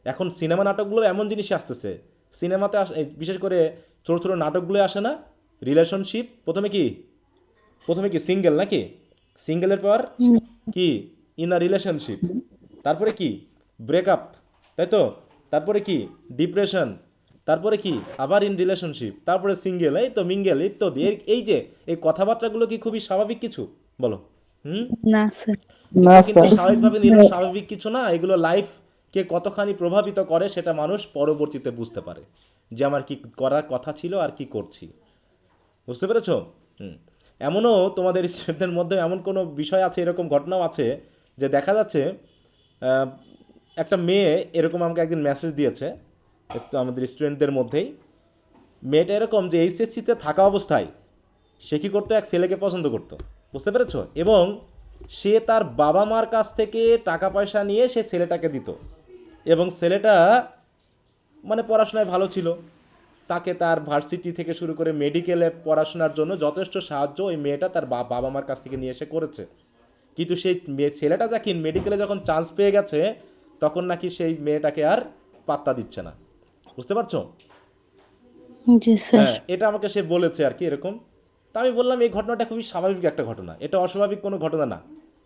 এখন সিনেমা নাটকগুলো এমন জিনিসই আসতেছে, সিনেমাতে বিশেষ করে ছোট ছোট নাটকগুলো আসে না, রিলেশনশিপ, প্রথমে কি সিঙ্গেল নাকি, সিঙ্গেলের পর কি ইন আ রিলেশনশিপ, তারপরে কি ব্রেকআপ, তাই তো, তারপরে কি ডিপ্রেশন, তারপরে কি আবার ইন রিলেশনশিপ, তারপরে সিঙ্গেল, এই তো মিঙ্গেল ইত্যাদি। এই যে এই কথাবার্তাগুলো কি খুবই স্বাভাবিক কিছু? বলো। হুম। না স্যার। না এগুলো কিন্তু স্যার। স্বাভাবিকভাবে নিলে স্বাভাবিক কিছু না, এগুলো লাইফকে কতখানি প্রভাবিত করে সেটা মানুষ পরবর্তীতে বুঝতে পারে, যে আমার কি করার কথা ছিল আর কি করছি। বুঝতে পেরেছো? হুম। এমনও তোমাদের স্টুডেন্টদের মধ্যে এমন কোনো বিষয় আছে, এরকম ঘটনাও আছে যে দেখা যাচ্ছে আহ, একটা মেয়ে এরকম আমাকে একদিন মেসেজ দিয়েছে আমাদের স্টুডেন্টদের মধ্যেই। মেয়েটা এরকম যে এইচএসসিতে থাকা অবস্থায় সে কী করতো, এক ছেলেকে পছন্দ করতো। বুঝতে পেরেছো? এবং সে তার বাবা মার কাছ থেকে টাকা পয়সা নিয়ে সে ছেলেটাকে দিত, এবং ছেলেটা মানে পড়াশোনায় ভালো ছিল, তাকে তার ভার্সিটি থেকে শুরু করে মেডিকেলে পড়াশোনার জন্য যথেষ্ট সাহায্য ওই মেয়েটা তার বাবা মার কাছ থেকে নিয়ে এসে করেছে। কিন্তু সেই ছেলেটা যখন মেডিকেলে যখন চান্স পেয়ে গেছে, তখন নাকি সেই মেয়েটাকে আর পাত্তা দিচ্ছে না। বুঝতে পারছো? জি স্যার। হ্যাঁ, এটা আমাকে সে বলেছে আর কি এরকম। তা আমি বললাম এই ঘটনাটা খুবই স্বাভাবিক একটা ঘটনা, এটা অস্বাভাবিক কোনো ঘটনা না,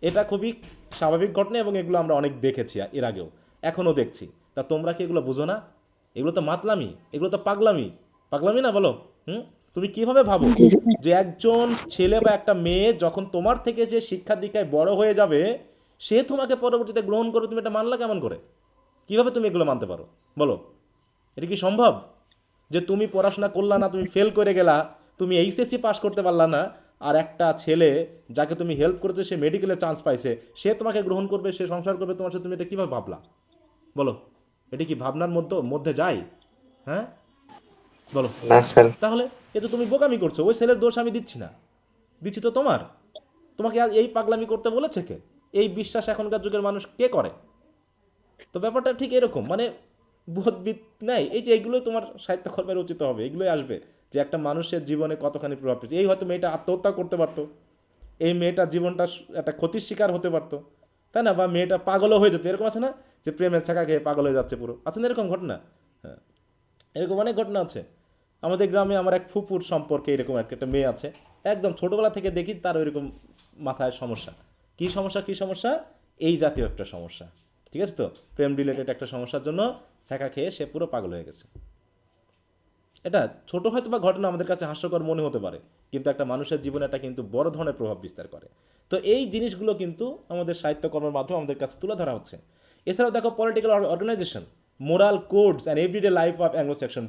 এটা খুবই স্বাভাবিক ঘটনা, এবং এগুলো আমরা অনেক দেখেছি এর আগেও, এখনও দেখছি। তা তোমরা কি এগুলো বুঝো না? এগুলো তো মাতলামি, এগুলো তো পাগলামি, পাগলামি না বলো? হুম। তুমি কিভাবে ভাবো জি স্যার। যে একজন ছেলে বা একটা মেয়ে যখন তোমার থেকে যে শিক্ষা দীক্ষায় বড় হয়ে যাবে, সে তোমাকে পরবর্তীতে গ্রহণ করে, তুমি এটা মানলা কেমন করে? কিভাবে তুমি এগুলো মানতে পারো বলো? এটা কি সম্ভব যে তুমি পড়াশোনা করলা না, তুমি ফেল করে গেলা, তুমি এইচএসসি পাস করতে পারলা না, আর একটা ছেলে যাকে তুমি হেল্প করতে সে মেডিকেলে চান্স পাইছে, সে তোমাকে গ্রহণ করবে, সে সংসার করবে তোমার সাথে, তুমি এটা কীভাবে ভাবলা বলো? এটা কি ভাবনার মধ্যে মধ্যে যায়? হ্যাঁ, বলো। না স্যার। তাহলে এ তো তুমি বোকামি করছো, ওই ছেলের দোষ আমি দিচ্ছি না, দিচ্ছি তো তোমার। তোমাকে আর এই পাগলামি করতে বলেছে কে? এই বিশ্বাস এখনকার যুগের মানুষ কে করে? তো ব্যাপারটা ঠিক এরকম, মানে বোধবিদ নাই, এই যে এইগুলোই তোমার সাহিত্যকর্মের উচিত হবে, এগুলোই আসবে যে একটা মানুষের জীবনে কতখানি প্রভাব ফেলছে। এই হয়তো মেয়েটা আত্মহত্যা করতে পারতো, এই মেয়েটার জীবনটা একটা ক্ষতির শিকার হতে পারতো, তাই না? বা মেয়েটা পাগলও হয়ে যেত, এরকম আছে না যে প্রেমের ছাকা খেয়ে পাগল হয়ে যাচ্ছে পুরো, আছে না এরকম ঘটনা? হ্যাঁ, এরকম অনেক ঘটনা আছে। আমাদের গ্রামে আমার এক ফুপুর সম্পর্কে এরকম একটা মেয়ে আছে, একদম ছোটোবেলা থেকে দেখি তার ওইরকম মাথায় সমস্যা। কী সমস্যা, কী সমস্যা? এই জাতীয় একটা সমস্যা। ঠিক আছে, তো প্রেম রিলেটেড একটা সমস্যার জন্য ছ্যাঁকা খেয়ে সে পুরো পাগল হয়ে গেছে। এটা ছোট হয়তো বা ঘটনা আমাদের কাছে হাস্যকর মনে হতে পারে, কিন্তু একটা মানুষের জীবনে এটা কিন্তু বড় ধরনের প্রভাব বিস্তার করে। তো এই জিনিসগুলো কিন্তু আমাদের সাহিত্যকর্মের মাধ্যমে আমাদের কাছে তুলে ধরা হচ্ছে। এছাড়াও দেখো political organisation, moral codes and everyday life of Anglo Saxon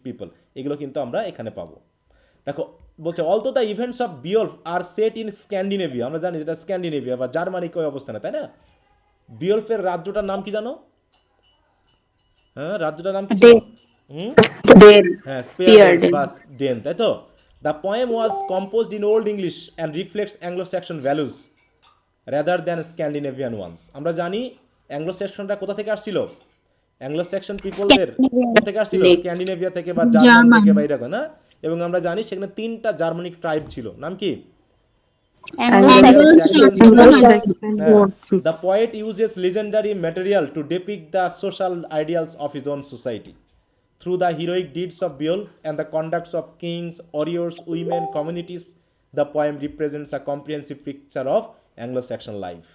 people, এগুলো কিন্তু আমরা এখানে পাবো। দেখো বলছে although the events of Beowulf are set in Scandinavia, আমরা জানি যেটা স্ক্যান্ডিনেভিয়া বা জার্মানিক ওই অবস্থানে, তাই না? বিওলফের রাজ্যটার নাম কি জানো? হ্যাঁ, রাজ্যটার নাম কি ছিল? হুম। ডেন। হ্যাঁ, স্পেয়ারডেন্স বা ডেন, তাই তো? The poem was composed in old English and reflects Anglo Saxon values rather than Scandinavian ones. আমরা জানি অ্যাংলো স্যাকশনটা কোথা থেকে আসছিল, অ্যাংলো স্যাকশন পিপলদের কোথা থেকে আসছিল? স্ক্যান্ডিনেভিয়া থেকে বা জার্মান থেকে বা এরকম না। এবং আমরা জানি সেখানে 3টা জার্মানিক ট্রাইব ছিল, নাম কি? The poet uses legendary material to depict the social ideals of his own society. Through the heroic deeds of Beowulf and the conducts of kings, warriors, women, communities, the poem represents a comprehensive picture of Anglo-Saxon life.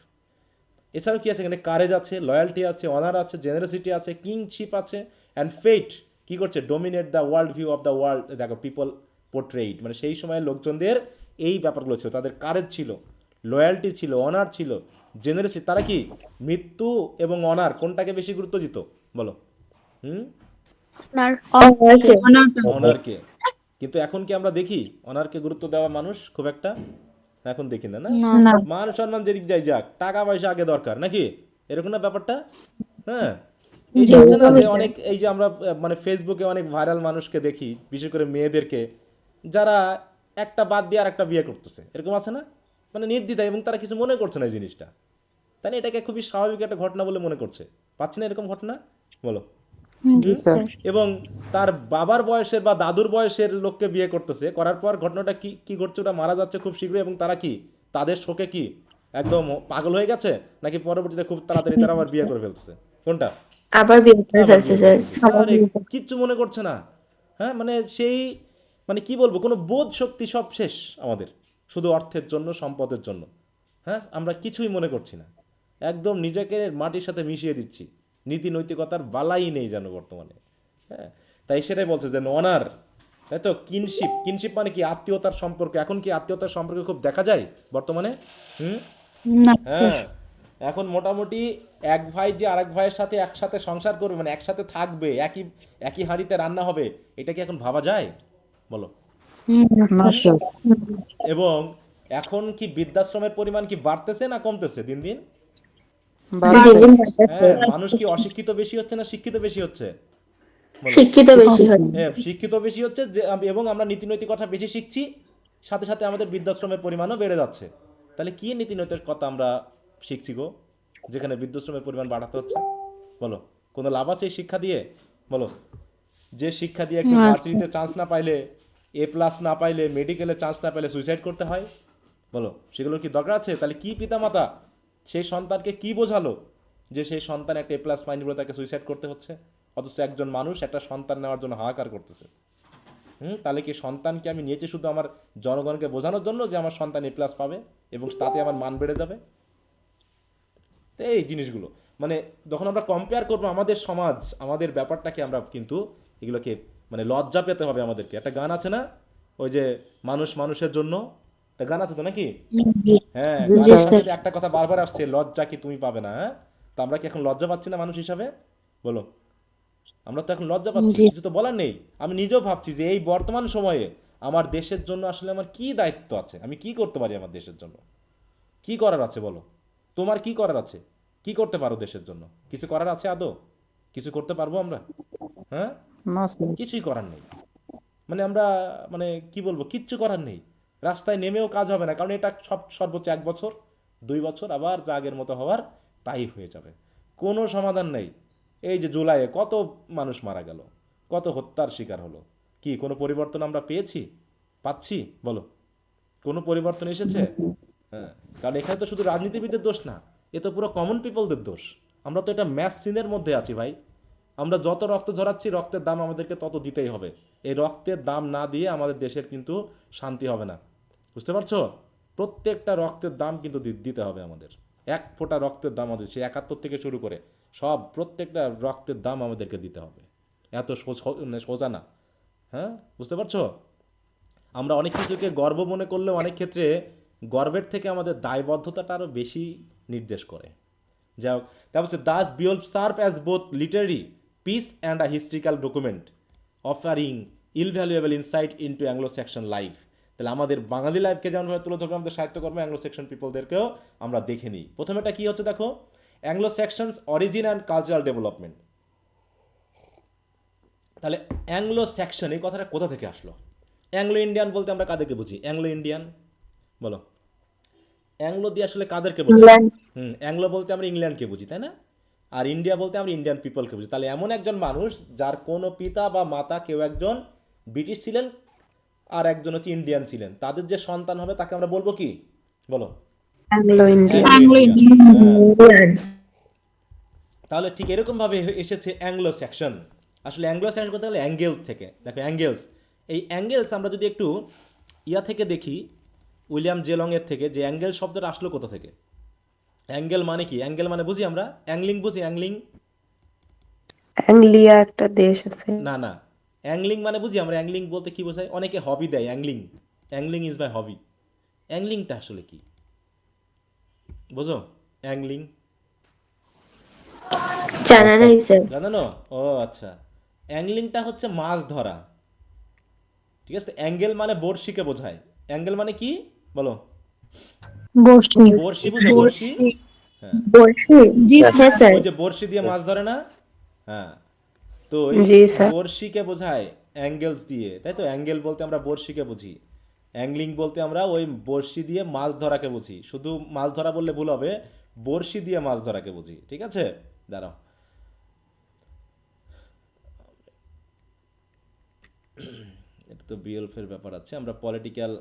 এছাড়াও কি আছে এখানে? Courage আছে, loyalty আছে, honour আছে, generosity আছে, kingship আছে, and ফেট কি করছে? Dominate the world view of the world. দেখো পিপল পোর্ট্রেইড, মানে সেই সময়ের লোকজনদের এই ব্যাপারগুলো ছিল, তাদের কারেজ ছিল, লয়্যালটি ছিল, অনার ছিল, জেনারেসিটি। তারা কি মৃত্যু এবং অনার কোনটাকে বেশি গুরুত্ব দিত বলো? হুম। অনারকে। কিন্তু এখন কি আমরা দেখি অনারকে গুরুত্ব দেওয়া মানুষ খুব একটা? এখন দেখি না, না? মান সম্মান যেদিক যাই যাক, টাকা পয়সা আগে দরকার, নাকি এরকম না ব্যাপারটা? হ্যাঁ, এই যে আছে না যে অনেক, এই যে আমরা মানে ফেসবুকে অনেক ভাইরাল মানুষকে দেখি, বিশেষ করে মেয়েদেরকে, যারা একটা বাদ দিয়ে আর একটা বিয়ে করতেছে, এরকম আছে না? মানে নির্দ্বিধায়, এবং তারা কিছু মনে করছে না এই জিনিসটা, তাই না? এটাকে খুবই স্বাভাবিক একটা ঘটনা বলে মনে করছে। পাচ্ছি না এরকম ঘটনা বলো? জি স্যার। এবং তার বাবার বয়সের বা দাদুর বয়সের লোককে বিয়ে করতেছে, করার পর ঘটনাটা কি কি ঘটছে? ওটা মারা যাচ্ছে খুব শীঘ্রই, এবং তারা কি তাদের শোকে কি একদম পাগল হয়ে গেছে, নাকি পরবর্তীতে খুব তাড়াতাড়ি তারা আবার বিয়ে করে ফেলতেছে? কোনটা? আবার বিয়ে করে আবার ফেলছে বিয়ে করে স্যার। ফেলতেছে, আরে কিচ্ছু মনে করছে না। হ্যাঁ, মানে সেই, মানে কি বলবো, কোনো বোধ শক্তি সব শেষ আমাদের, শুধু অর্থের জন্য, সম্পদের জন্য। হ্যাঁ, আমরা কিছুই মনে করছি না, একদম নিজেকে মাটির সাথে মিশিয়ে দিচ্ছি, নীতি নৈতিকতার বালাই নেই যেন বর্তমানে। হ্যাঁ, তাই সেটাই বলছে যে অনার, তাই তো। কিনশিপ, কিনশিপ মানে কি? আত্মীয়তার সম্পর্ক। এখন কি আত্মীয়তার সম্পর্ক খুব দেখা যায় বর্তমানে? হুম। না হ্যাঁ, এখন মোটামুটি এক ভাই যে আরেক ভাইয়ের সাথে একসাথে সংসার করবে, মানে একসাথে থাকবে, একই একই হাঁড়িতে রান্না হবে, এটা কি এখন ভাবা যায় বলো? না হুম? স্যার, এবং এখন কি বৃদ্ধাশ্রমের পরিমাণ কি বাড়তেছে না কমতেছে দিন দিন? বাড়ছে। দিন দিন বাড়তেছে। হ্যাঁ, মানুষ কি অশিক্ষিত বেশি হচ্ছে না শিক্ষিত বেশি হচ্ছে বলো? শিক্ষিত বেশি হচ্ছে। হ্যাঁ, শিক্ষিত বেশি হচ্ছে যে, এবং আমরা নীতি নৈতিকতা বেশি শিখছি, সাথে সাথে আমাদের বৃদ্ধাশ্রমের পরিমাণও বেড়ে যাচ্ছে। তাহলে কি নীতি নৈতিকতা আমরা শিখছি গো, যেখানে বৃদ্ধাশ্রমের পরিমাণ বাড়াতে হচ্ছে? বলো, কোনো লাভ আছে এই শিক্ষা দিয়ে? বলো, যে শিক্ষা দিয়ে একটু ভার্সিটিতে চান্স না পাইলে, A+ না পাইলে, মেডিকেলে চান্স না পাইলে সুইসাইড করতে হয়, বলো, সেগুলোর কি দরকার আছে? তাহলে কি পিতামাতা সেই সন্তানকে কি বোঝালো যে সেই সন্তান একটা A+ পায়নি বলে তাকে সুইসাইড করতে হচ্ছে, অথচ একজন মানুষ একটা সন্তান নেওয়ার জন্য হাহাকার করতেছে? তাহলে কি সন্তানকে আমি নিয়েছি শুধু আমার জনগণকে বোঝানোর জন্য যে আমার সন্তান A+ পাবে এবং তাতে আমার মান বেড়ে যাবে? তো এই জিনিসগুলো মানে যখন আমরা কম্পেয়ার করবো আমাদের সমাজ, আমাদের ব্যাপারটাকে, আমরা কিন্তু এগুলোকে মানে লজ্জা পেতে হবে আমাদেরকে। একটা গান আছে না, ওই যে মানুষ মানুষের জন্য, একটা গান আছে তো নাকি? হ্যাঁ, জি জি গানের স্যার। সাথে স্যার। একটা কথা বারবার আসছে, লজ্জা কি তুমি পাবে না? হ্যাঁ, তো আমরা কি এখন লজ্জা পাচ্ছি না মানুষ হিসাবে? বলো, আমরা তো এখন লজ্জা পাচ্ছি, জি। কিছু তো বলার নেই। আমি নিজেও ভাবছি যে এই বর্তমান সময়ে আমার দেশের জন্য আসলে আমার কি দায়িত্ব আছে, আমি কি করতে পারি আমার দেশের জন্য, কি করার আছে বলো? তোমার কি করার আছে? কি করতে পারো দেশের জন্য? কিছু করার আছে আদৌ? কিছু করতে পারবো আমরা? হ্যাঁ, না স্যার। কিছুই করার নেই। মানে আমরা, মানে কি বলবো, কিচ্ছু করার নেই। রাস্তায় নেমেও কাজ হবে না, কারণ এটা সর্বোচ্চ 1 বছর, 2 বছর, আবার যা আগের মতো হওয়ার তাই হয়ে যাবে। কোনো সমাধান নেই। এই যে জুলাইয়ে কত মানুষ মারা গেল, কত হত্যার শিকার হলো, কি কোনো পরিবর্তন আমরা পেয়েছি? পাচ্ছি বলো? কোনো পরিবর্তন এসেছে? হ্যাঁ, কারণ এখানে তো শুধু রাজনীতিবিদদের দোষ না, এ তো পুরো কমন পিপলদের দোষ। আমরা তো এটা ম্যাস সিনের মধ্যে আছি ভাই। আমরা যত রক্ত ঝরাচ্ছি, রক্তের দাম আমাদেরকে তত দিতেই হবে। এই রক্তের দাম না দিয়ে আমাদের দেশের কিন্তু শান্তি হবে না, বুঝতে পারছো? প্রত্যেকটা রক্তের দাম কিন্তু দিতে হবে আমাদের। এক ফোঁটা রক্তের দাম আমাদের, সে 71 থেকে শুরু করে সব প্রত্যেকটা রক্তের দাম আমাদেরকে দিতে হবে। এত সোজা না। হ্যাঁ, বুঝতে পারছো? আমরা অনেক কিছুকে গর্ব মনে করলেও অনেক ক্ষেত্রে গর্বের থেকে আমাদের দায়বদ্ধতাটা আরও বেশি নির্দেশ করে। যাই হোক, তারপর হচ্ছে thus Beowulf serve as both literary piece and a historical document offering invaluable insight into Anglo Saxon life. তাহলে আমাদের বাঙালি লাইফকে যেমনভাবে তুলে ধরবে, আমাদের সাহিত্যকর্ম অ্যাংলো সেকশন পিপলদেরকেও আমরা দেখে নিই। প্রথমেটা কি হচ্ছে দেখো, Anglo sections origin and cultural development. তাহলে অ্যাংলো সেকশন এই কথাটা কোথা থেকে আসলো? অ্যাংলো ইন্ডিয়ান বলতে আমরা কাদেরকে বুঝি? অ্যাংলো ইন্ডিয়ান বলো, অ্যাংলো দিয়ে আসলে কাদেরকে বোঝায়? ইংল্যান্ড। অ্যাংলো বলতে আমরা ইংল্যান্ডকে বুঝি, তাই না? আর ইন্ডিয়া বলতে আমরা ইন্ডিয়ান পিপলকে বুঝি। তাহলে এমন একজন মানুষ যার কোনো পিতা বা মাতা কেউ একজন ব্রিটিশ ছিলেন আর একজন হচ্ছে ইন্ডিয়ান ছিলেন, তাদের যে সন্তান হবে তাকে আমরা বলবো কি বলো? Anglo Indian. Anglo Bangla Indian. হ্যাঁ, ইন্ডিয়ান। তাহলে ঠিক এরকমভাবে এসেছে অ্যাংলো সেকশন। আসলে অ্যাংলো সেকশন করতে গেলে অ্যাঙ্গেল থেকে দেখো, অ্যাঙ্গেলস, এই অ্যাঙ্গেলস আমরা যদি একটু ইয়া থেকে দেখি, উইলিয়াম জেলং এর থেকে, যে অ্যাঙ্গেল শব্দটা আসলো কোথা থেকে। অ্যাঙ্গেল মানে কি? অ্যাঙ্গেল মানে বুঝি আমরা অ্যাংলিং, বুঝি অ্যাংলিং? অ্যাংলিয়া একটা দেশ আছে। না না, অ্যাংলিং মানে বুঝি আমরা, অ্যাংলিং বলতে কি বোঝায়? অনেকে হবি দেয় অ্যাংলিং, অ্যাংলিং ইজ মাই হবি। অ্যাংলিংটা আসলে কি বোঝো? অ্যাংলিং জানা নাই স্যার। জানো না? ও আচ্ছা, অ্যাংলিংটা হচ্ছে মাছ ধরা, ঠিক আছে? অ্যাঙ্গেল মানে বড়শিকে বোঝায়। অ্যাঙ্গেল মানে কি বলো? বসছি বড়শি, বুঝো বড়শি? হ্যাঁ, বলছি। জি হ্যাঁ স্যার। ওই যে বড়শি দিয়ে মাছ ধরে না? হ্যাঁ, তো এই জি স্যার। বড়শিকে বোঝায় অ্যাঙ্গেলস দিয়ে, তাই তো? অ্যাঙ্গেল বলতে আমরা বড়শিকে বুঝি, অ্যাংলিং বলতে আমরা ওই বড়শি দিয়ে মাছ ধরাকে বুঝি। শুধু মাছ ধরা বললে ভুল হবে, বড়শি দিয়ে মাছ ধরাকে বুঝি, ঠিক আছে? দাঁড়াও, এটা তো বিএলএফ এর ব্যাপার আছে, আমরা পলিটিক্যাল,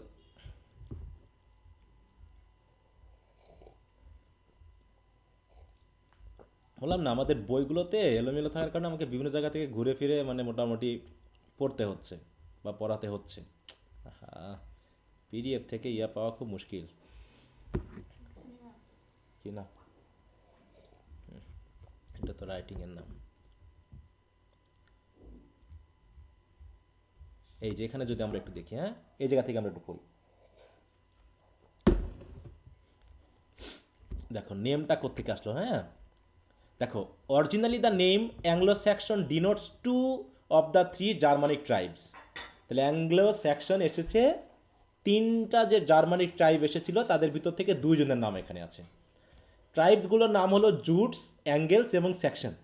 বললাম না আমাদের বইগুলোতে এলোমেলো থাকার কারণে আমাকে বিভিন্ন জায়গা থেকে ঘুরে ফিরে মানে মোটামুটি পড়তে হচ্ছে বা পড়াতে হচ্ছে। হ্যাঁ, পিডিএফ থেকে ইয়া পাওয়া খুব মুশকিল, কি না? এটা তো রাইটিংয়ের নাম। এই যে এখানে যদি আমরা একটু দেখি, হ্যাঁ, এই জায়গা থেকে আমরা একটু পড়ি। দেখো নেমটা কোত্থেকে আসলো, হ্যাঁ, দেখো originally the name Anglo Saxon denotes two of the three Germanic tribes. তাহলে অ্যাংলো স্যাক্সন এসেছে, তিনটা যে জার্মানিক ট্রাইব এসেছিল তাদের ভিতর থেকে দুইজনের নাম এখানে আছে। ট্রাইবগুলোর নাম হলো জুটস, অ্যাঙ্গেলস এবং Saxon,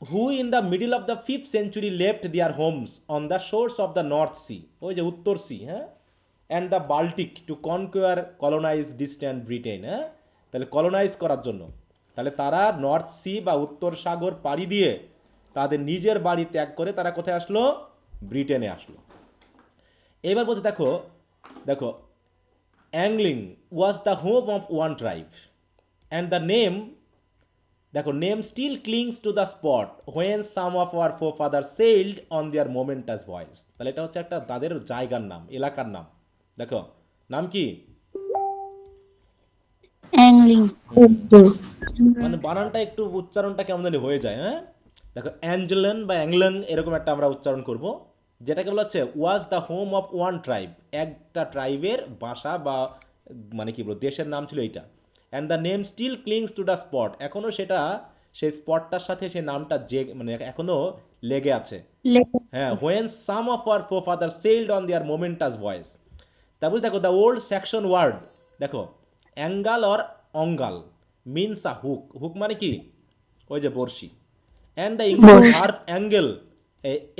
who in the middle of the 5th century left their homes on the shores of the North Sea, ওই যে উত্তর সি, হ্যাঁ, and the Baltic to conquer colonise distant Britain, হ্যাঁ, তাহলে কলোনাইজ করার জন্য, তাহলে তারা নর্থ সি বা উত্তর সাগর পাড়ি দিয়ে তাদের নিজের বাড়ি ত্যাগ করে তারা কোথায় আসলো? ব্রিটেনে আসলো। এবার বলছে দেখো, দেখো angling was the home of one tribe and the name, দেখো name still clings to the spot when some of our forefather sailed on their momentous voyage. তাহলে এটা হচ্ছে একটা তাদের জায়গার নাম, এলাকার নাম। দেখো নাম কি? অ্যাংলিং। মানে বানানটা একটু উচ্চারণটা কেমন জানি হয়ে যায়, হ্যাঁ। দেখো অ্যাঞ্জেলেন বা অ্যাংলেন এরকম একটা আমরা উচ্চারণ করব, যেটাকে বলা হচ্ছে ওয়াজ the home of one tribe, একটা ট্রাইবের বাসা বা মানে কি বলবো দেশের নাম ছিল এইটা। And the name still clings to the spot, এখনও সেটা সেই স্পটটার সাথে সেই নামটা যে মানে এখনও লেগে আছে, হ্যাঁ। When some of our forefather sailed on their momentous voyage. তারপর দেখো দ্য ওল্ড সেকশন ওয়ার্ড, দেখো angle or angul means a hook, hook মানে কি? ওই যে বর্ষি। And the English verb angle,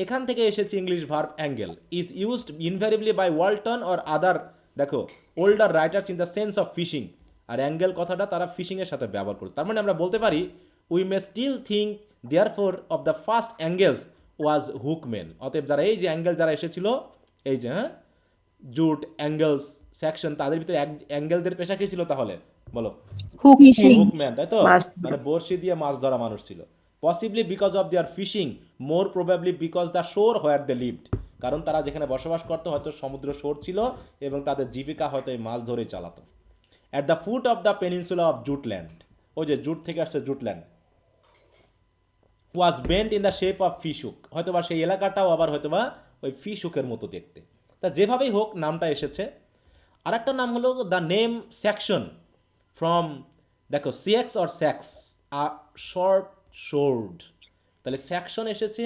এখান থেকে এসেছে English verb angle, is used invariably by Walton or other, দেখো older writers in the sense of fishing. আর অ্যাঙ্গেল কথাটা তারা ফিশিংয়ের সাথে ব্যবহার করে, তার মানে আমরা বলতে পারি we may still think therefore of the first Angles was hookmen. অতএব যারা এই যে অ্যাঙ্গেল যারা এসেছিল, এই যে হ্যাঁ জুট, অ্যাঙ্গেলস, সেকশন, তাদের ভিতরে অ্যাঙ্গেলদের পেশা কি ছিল তাহলে বলো? হুকম্যান, তাই তো, মাছ মানে বড়শি দিয়ে মাছ ধরা মানুষ ছিল। Possibly because of their fishing, more probably because the shore where they lived, কারণ তারা যেখানে বসবাস করতো হয়তো সমুদ্র শোর ছিল এবং তাদের জীবিকা হয়তো এই মাছ ধরে চালাতো। At the foot of the peninsula of Jutland, ওই যে জুট থেকে আসছে Jutland, was bent in the shape of fishhook, হয়তোবা সেই এলাকাটাও আবার হয়তোবা ওই ফিশুকের মতো দেখতে। তা যেভাবেই হোক নামটা এসেছে। আর একটা নাম হলো দ্য নেম সেকশন ফ্রম, দেখো seax or sax a short sword, তাহলে সেকশন এসেছে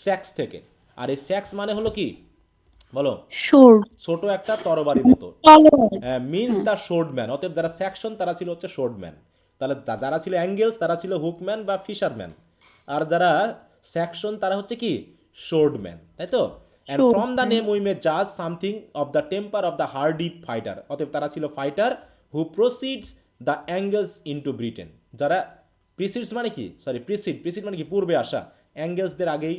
স্যাক্স থেকে। আর এই স্যাক্স মানে হলো কি বলো? শোর্ড। ছোট একটা তরবারির মতো, মিনস দ্য শোর্ডম্যান। অতএব যারা সেকশন তারা ছিল হচ্ছে শোর্ডম্যান। তাহলে যারা ছিল অ্যাঙ্গেলস তারা ছিল হুকম্যান বা ফিশারম্যান, আর যারা সেকশন তারা হচ্ছে কি শোর্ডম্যান, তাই তো। And from the name we may জাজ something of the temper of the hardy fighter, অতএব তারা ছিল fighter who proceeds the Angles into Britain. যারা প্রিসিডস মানে কি, সরি প্রিসিড মানে কি পূর্বে আসা, অ্যাঙ্গেলসদের আগেই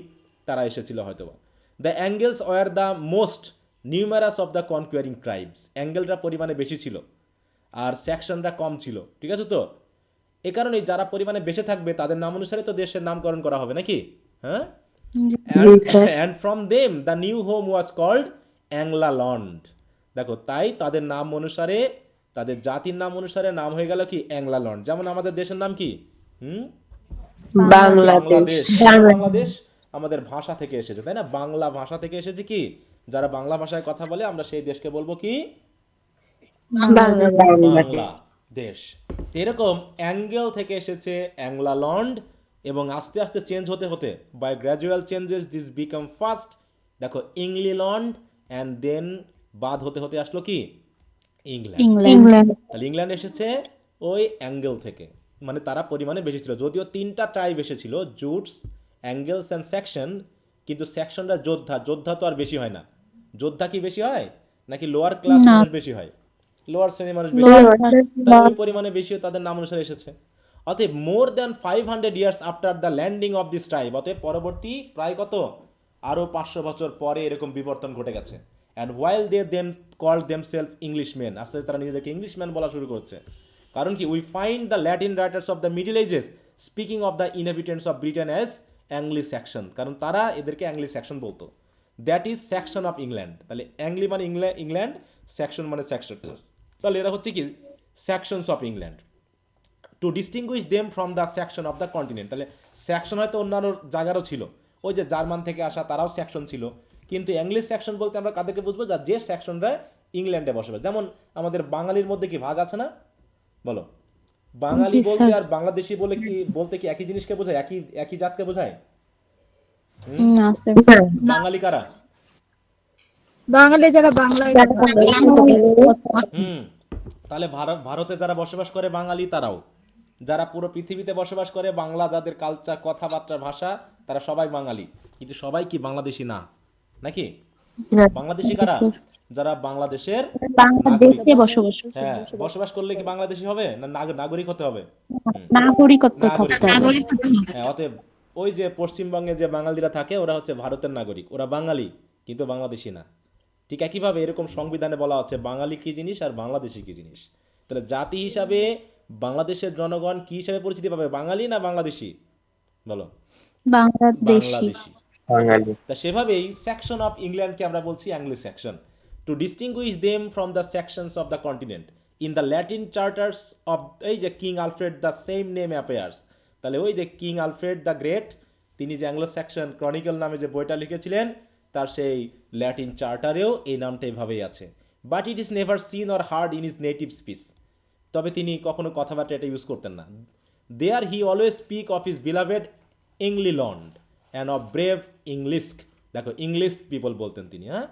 তারা এসেছিল হয়তোবা। The Angles were the most numerous of the conquering tribes, অ্যাঙ্গেলরা পরিমাণে বেশি ছিল আর সেকশনরা কম ছিল, ঠিক আছে তো। এ কারণেই যারা পরিমাণে বেশি থাকবে তাদের নাম অনুসারে তো দেশের নামকরণ করা হবে নাকি, হ্যাঁ। And from them the new home was called Angleland, দেখো তাই তাদের নাম অনুসারে, তাদের জাতির নাম অনুসারে নাম হয়ে গেল কি অ্যাংলালন্ড। যেমন আমাদের দেশের নাম কি, বাংলাদেশ। বাংলাদেশ আমাদের ভাষা থেকে এসেছে, তাই না, বাংলা ভাষা থেকে এসেছে। কি যারা বাংলা ভাষায় কথা বলে আমরা সেই দেশকে বলবো কি বাংলাদেশ। এরকম অ্যাঙ্গেল থেকে এসেছে অ্যাংলালন্ড, এবং আস্তে আস্তে চেঞ্জ হতে হতে by gradual changes this became first, দেখো ইংলিল্যান্ড, অ্যান্ড দেন বাদ হতে হতে আসলো কি ইংল্যান্ড। তাহলে ইংল্যান্ড এসেছে ওই অ্যাঙ্গেল থেকে, মানে তারা পরিমাণে বেশি ছিল। যদিও তিনটা ট্রাইব এসেছিল, জুটস, অ্যাঙ্গেলস অ্যান্ড সেকশন, কিন্তু সেকশনরা যোদ্ধা, যোদ্ধা তো আর বেশি হয় না। যোদ্ধা কি বেশি হয় নাকি লোয়ার ক্লাস মানুষ বেশি হয়? লোয়ার শ্রেণীর মানুষ বেশি হয়, তাহলে ওই পরিমাণে বেশি তাদের নাম অনুসারে এসেছে। অতএব more than 500 years after the landing of this tribe, অতএব পরবর্তী প্রায় কত আরও 500 বছর পরে এরকম বিবর্তন ঘটে গেছে। And while they them called themselves Englishman, আস্তে আস্তে তারা নিজেদেরকে ইংলিশম্যান বলা শুরু করছে। কারণ কি we find the Latin writers of the Middle Ages speaking of the inhabitants of Britain as Angli Saxon, কারণ তারা এদেরকে অ্যাংলি সেকশন বলতো। That is Saxon of England, তাহলে অ্যাংলি মানে ইংল্যান্ড, সেকশন মানে সেকশন, তাহলে এরা হচ্ছে কি Saxons of England. To distinguish them from the Saxon of the continent, তাহলে সেকশন হয়তো অন্যান্য জায়গারও ছিল, ওই যে জার্মান থেকে আসা তারাও সেকশন ছিল, কিন্তু ইংলিশ সেকশন বলতে আমরা কাদেরকে বুঝবো, যে সেকশনরা ইংল্যান্ডে বসবাস। যেমন আমাদের বাঙালির মধ্যে কি ভাগ আছে না, বলো? বাঙালি জি, বলতে স্যার। আর বাংলাদেশি বলতে কি একই জিনিসকে বোঝায়, একই জাতকে বোঝায়? না স্যার। বাঙালি কারা? বাঙালি যারা বাংলায় কথা বলে। হুম, তাহলে ভারতে যারা বসবাস করে বাঙালি তারাও, যারা পুরো পৃথিবীতে বসবাস করে বাংলা, যাদের কালচার, কথাবার্তা, ভাষা, তারা সবাই বাঙালি। কিন্তু সবাই কি বাংলাদেশি না, নাকি? না। বাংলাদেশি কারা? যারা বাংলাদেশের বাংলাদেশে বসবাস। হ্যাঁ বসবাস করলে কি বাংলাদেশি হবে না নাগরিক হতে হবে? নাগরিকত্ব নাগরিক থাকতে হবে। হ্যাঁ, অতএব ওই যে পশ্চিমবঙ্গে যে বাঙালিরা থাকে ওরা হচ্ছে ভারতের নাগরিক, ওরা বাঙালি কিন্তু বাংলাদেশি না। ঠিক একইভাবে এরকম সংবিধানে বলা হচ্ছে বাঙালি কি জিনিস আর বাংলাদেশি কি জিনিস। তাহলে জাতি হিসাবে বাংলাদেশের জনগণ কি হিসাবে পরিচিতি পাবে, বাঙালি না বাংলাদেশি, বলো? বাংলাদেশি। বাংলাদেশি। বাঙালি। তা সেভাবেই সেকশন অফ ইংল্যান্ডকে আমরা বলছি Anglo Saxon, to distinguish them from the Saxons of the continent in the Latin charters of এই যে King Alfred the same name appears. তাহলে ওই যে কিং আলফ্রেড দ্য গ্রেট, তিনি যে অ্যাংলো সেকশন ক্রনিকল নামে যে বইটা লিখেছিলেন, তার সেই ল্যাটিন চার্টারেও এই নামটা এভাবেই আছে। But it is never seen or heard in his native speech, তবে তিনি কখনো কথাবার্তা এটা ইউজ করতেন না। There he always speak of his beloved Englaland and of brave Englisc, দেখো ইংলিশ পিপল বলতেন তিনি। হ্যাঁ,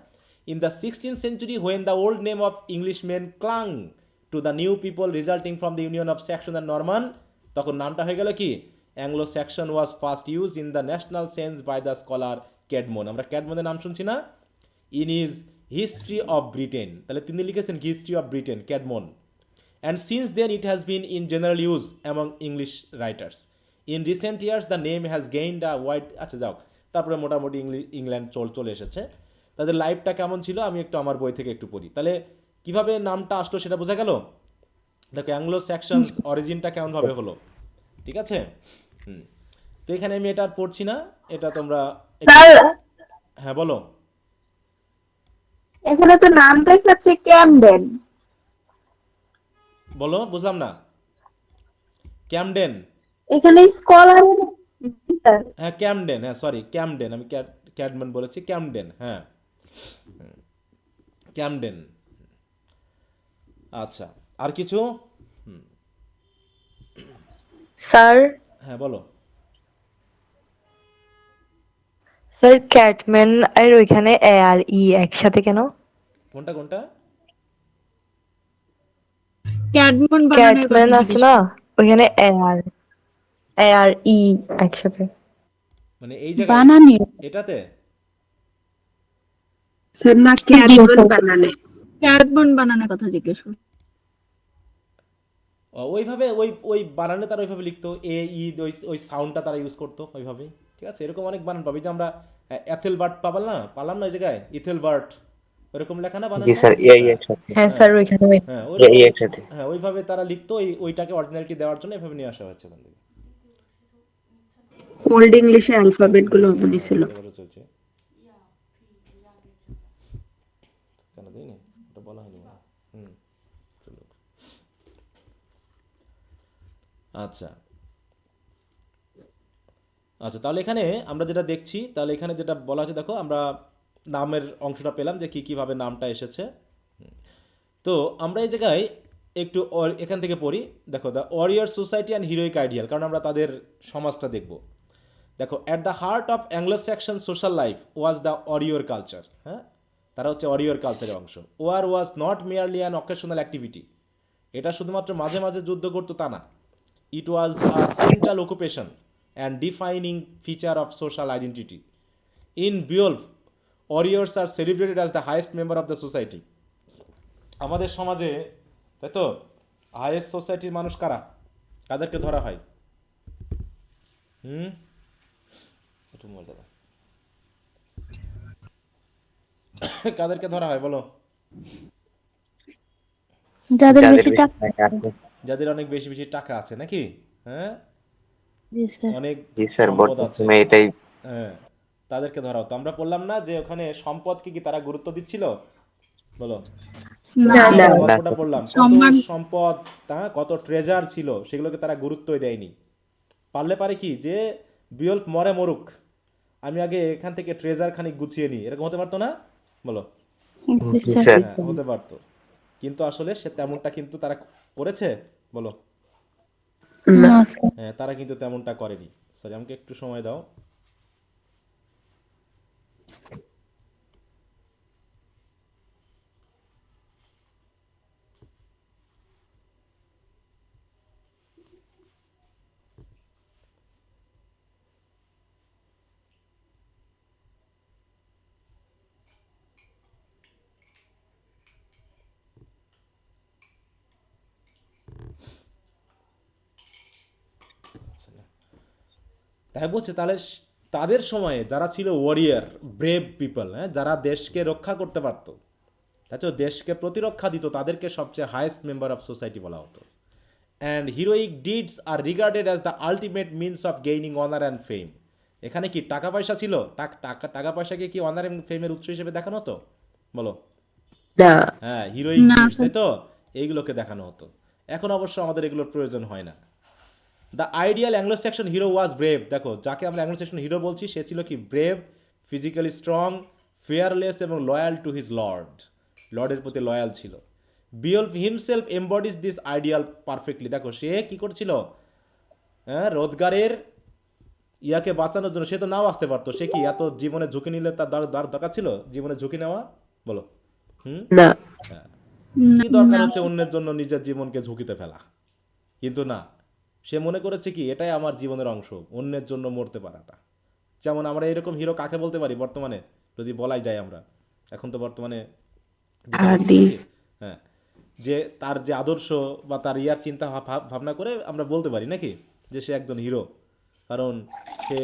in the 16th century when the old name of Englishmen clung to the new people resulting from the union of Saxon and Norman, তখন নামটা হয়ে গেল কি Anglo Saxon was first use in the national sense by the scholar Camden. আমরা ক্যাডমনের নাম শুনছি না? In his history of Britain, তাহলে তিনি লিখেছেন history of Britain, Camden. And since then it has been in general use among English writers. In recent years the name has gained a wide, আচ্ছা যাও, তারপরে মোটামুটি ইংল্যান্ড চলে এসেছে। তাদের লাইফটা কেমন ছিল আমি একটু আমার বই থেকে একটু পড়ি, তাহলে কিভাবে নামটা আসলো সেটা বোঝা গেল। দেখো অ্যাংলো স্যাকশনস অরিজিনটা কেমনভাবে হলো, ঠিক আছে? তো এখানে আমি এটা আর পড়ছি না, এটা তোমরা স্যার, হ্যাঁ বলো। এখানে তো নাম দেখাচ্ছে ক্যামডেন। বলো, বুঝলাম না। ক্যামডেন? এখানে স্কলার। স্যার, হ্যাঁ ক্যামডেন, হ্যাঁ সরি ক্যামডেন, আমি ক্যাডম্যান বলেছি, ক্যামডেন, হ্যাঁ ক্যামডেন। আচ্ছা, আর কিছু? স্যার, হ্যাঁ বলো। স্যার ক্যাটম্যান আর ওইখানে এ আর ই একসাথে কেন? কোনটা কোনটা? ক্যাটম্যান আছে না, ওইখানে এ আর ই একসাথে। মানে এই জায়গায় বানানি। এটাতে? না ক্যাডমন বানানোর কথা জিজ্ঞেস কর। ওইভাবে ওই বানানে তারা ওইভাবে লিখতো, এ ই, ওই সাউন্ডটা তারা ইউজ করতো ওইভাবেই, ঠিক আছে? এরকম অনেক বানান পাবে, যে আমরা এথেলবার্ট পালাম না ওই জায়গায়, ইথেলবার্ট, ওরকম লেখা না বানান? জি স্যার, এই একসাথে। হ্যাঁ স্যার, ওইখানে হ্যাঁ এই একসাথে। হ্যাঁ ওইভাবে তারা লিখতো, ওইটাকে অরিজিনালিটি দেওয়ার জন্য এভাবে নিয়ে আসা হয়েছে ওখান থেকে। ওল্ড ইংলিশে অ্যালফাবেট গুলো ওখানে ছিল। চলছে কেন দিইনি, ওটা বলা হয়নি। চলুক। আচ্ছা আচ্ছা, তাহলে এখানে আমরা যেটা দেখছি, তাহলে এখানে যেটা বলা হচ্ছে, দেখো আমরা নামের অংশটা পেলাম যে কীভাবে নামটা এসেছে। তো আমরা এই জায়গায় একটু এখান থেকে পড়ি। দেখো, the warrior society and heroic ideal, কারণ আমরা তাদের সমাজটা দেখব। দেখো, at the heart of Anglo Saxon social life was the warrior culture. হ্যাঁ, তারা হচ্ছে ওয়ারিয়র কালচারের অংশ। War was not merely an occasional activity, এটা শুধুমাত্র মাঝে মাঝে যুদ্ধ করতো তা না। It was a central occupation and defining feature of social identity. In Beowulf warriors are celebrated as the highest member of the society. আমাদের সমাজে, তাই তো, হাইয়েস্ট সোসাইটির মানুষ কারা, কাদেরকে ধরা হয়? একটু মোবাইল দাও। কাদেরকে ধরা হয় বলো? যাদের বেশি টাকা আছে। যাদের অনেক বেশি বেশি টাকা আছে, নাকি? হ্যাঁ, জি স্যার। অনেক জি স্যার, সম্পদ আছে, বর্তমানে এটাই। হ্যাঁ, তাদেরকে ধরা হতো। আমরা বললাম না যে ওখানে সম্পদকে কি তারা গুরুত্ব দিচ্ছিল, বলো? না স্যার। গল্পটা পড়লাম, কত সম্মান। সম্পদ, কত ট্রেজার ছিল, সেগুলোকে তারা গুরুত্বই দেয়নি। পারলে পারে কি যে বিয়ল্প মরে মরুক, আমি আগে এখান থেকে ট্রেজার খানিক গুছিয়ে নিই, এরকম হতে পারতো না? বলো। জি স্যার। স্যার হ্যাঁ, হতে পারতো, কিন্তু আসলে সে তেমনটা কিন্তু তারা করেছে, বলো। না স্যার। হ্যাঁ, তারা কিন্তু তেমনটা করেনি। সরি, আমাকে একটু সময় দাও। তাই বলছে তাহলে তাদের সময়ে যারা ছিল ওয়ারিয়ার, ব্রেভ পিপল, হ্যাঁ, যারা দেশকে রক্ষা করতে পারতো, তাই তো, দেশকে প্রতিরক্ষা দিত, তাদেরকে সবচেয়ে হাইয়েস্ট মেম্বার অফ সোসাইটি বলা হতো। And heroic deeds are regarded as the ultimate means of gaining honour and fame. এখানে কি টাকা পয়সা ছিল? টাকা পয়সাকে কি অনার অ্যান্ড ফেমের উৎস হিসেবে দেখানো হতো? বলো। না হ্যাঁ, হিরোইক না ডিডস, স্যার। তাই তো, এইগুলোকে দেখানো হতো। এখন অবশ্য আমাদের এগুলোর প্রয়োজন হয় না। The ideal Anglo section hero was brave. দেখো, যাকে আমরা অ্যাংলো সেকশন হিরো বলছি সে ছিল কি? ব্রেভ, ফিজিক্যালি স্ট্রং, ফেয়ারলেস এবং লয়াল টু হিজ লর্ডের প্রতি লয়াল ছিল। Beowulf himself embodies this ideal perfectly. দেখো, সে কি করছিল? হ্যাঁ, রোজগারের ইয়াকে বাঁচানোর জন্য সে তো নাও আসতে পারতো। সে কি এত জীবনে ঝুঁকি নিলে তার দরকার ছিল জীবনে ঝুঁকি নেওয়া? বলো। হুম। না হ্যাঁ, না কি দরকার না হচ্ছে অন্যের জন্য নিজের জীবনকে ঝুঁকিতে ফেলা? কিন্তু না, সে মনে করেছে কি এটাই আমার জীবনের অংশ, অন্যের জন্য মরতে পারাটা। যেমন আমরা এরকম হিরো কাকে বলতে পারি বর্তমানে, যদি বলাই যায় আমরা এখন তো বর্তমানে যেটা হচ্ছে আদি নাকি, হ্যাঁ, যে তার যে আদর্শ বা তার ইয়ার চিন্তা ভাবনা করে আমরা বলতে পারি নাকি যে সে একজন হিরো, কারণ সে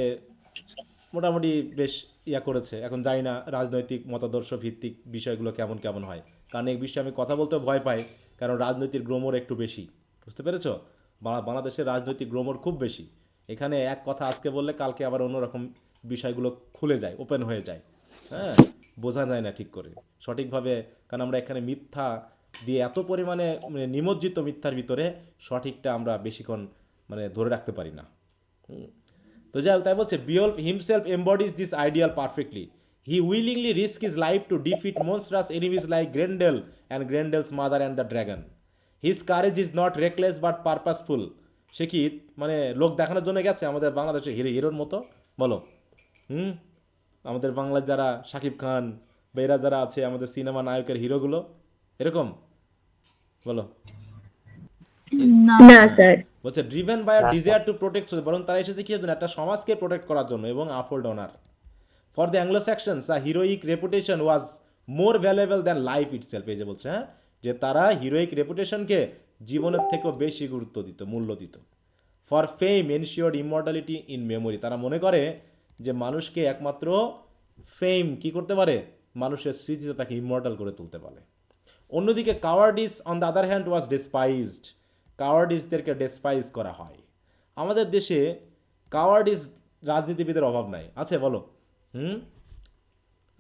মোটামুটি বেশ ইয়া করেছে। এখন জানি না রাজনৈতিক মতাদর্শ ভিত্তিক বিষয়গুলো কেমন কেমন হয়, কারণ এই বিষয়ে আমি কথা বলতে ভয় পাই, কারণ রাজনৈতিক গ্রোমর একটু বেশি, বুঝতে পেরেছো? বাংলাদেশের রাজনৈতিক গ্রোমর খুব বেশি। এখানে এক কথা আজকে বললে কালকে আবার অন্যরকম বিষয়গুলো খুলে যায়, ওপেন হয়ে যায়। হ্যাঁ, বোঝা যায় না ঠিক করে সঠিকভাবে, কারণ আমরা এখানে মিথ্যা দিয়ে এত পরিমাণে মানে নিমজ্জিত মিথ্যার ভিতরে সঠিকটা আমরা বেশিক্ষণ মানে ধরে রাখতে পারি না। তো যাই হোক, তাই বলছে Beowulf himself embodies this ideal perfectly. He willingly risk his life to defeat monstrous enemies like Grendel and Grendel's mother and the dragon. His courage is not reckless but purposeful. সে কি মানে লোক দেখানোর জন্য গেছে আমাদের বাংলাদেশে হিরোর মতো? বলো। হুম। আমাদের বাংলার যারা শাকিব খান বা এরা যারা আছে আমাদের সিনেমা নায়কের হিরোগুলো এরকম? বলো। না না স্যার। স্যার। বলছে driven by desire to protect, বরং তারা এসেছে কি জন্য? একটা সমাজকে প্রোটেক্ট করার জন্য এবং uphold honour. For the Anglo sections a heroic reputation was more valuable than life itself. এই যে বলছে, হ্যাঁ, যে তারা হিরোইক রেপুটেশনকে জীবনের থেকেও বেশি গুরুত্ব দিত, মূল্য দিত। For fame ensured immortality in memory. তারা মনে করে যে মানুষকে একমাত্র ফেম কি করতে পারে? মানুষের স্মৃতিতে তাকে ইমর্টাল করে তুলতে পারে। অন্যদিকে কাওয়ার্ডিস অন দ্য আদার হ্যান্ড ওয়াজ ডেসপাইজড। কাওয়ার্ডিসদেরকে ডেসপাইজ করা হয়। আমাদের দেশে কাওয়ার্ডিস রাজনীতিবিদের অভাব নাই, আছে? বলো। হুম।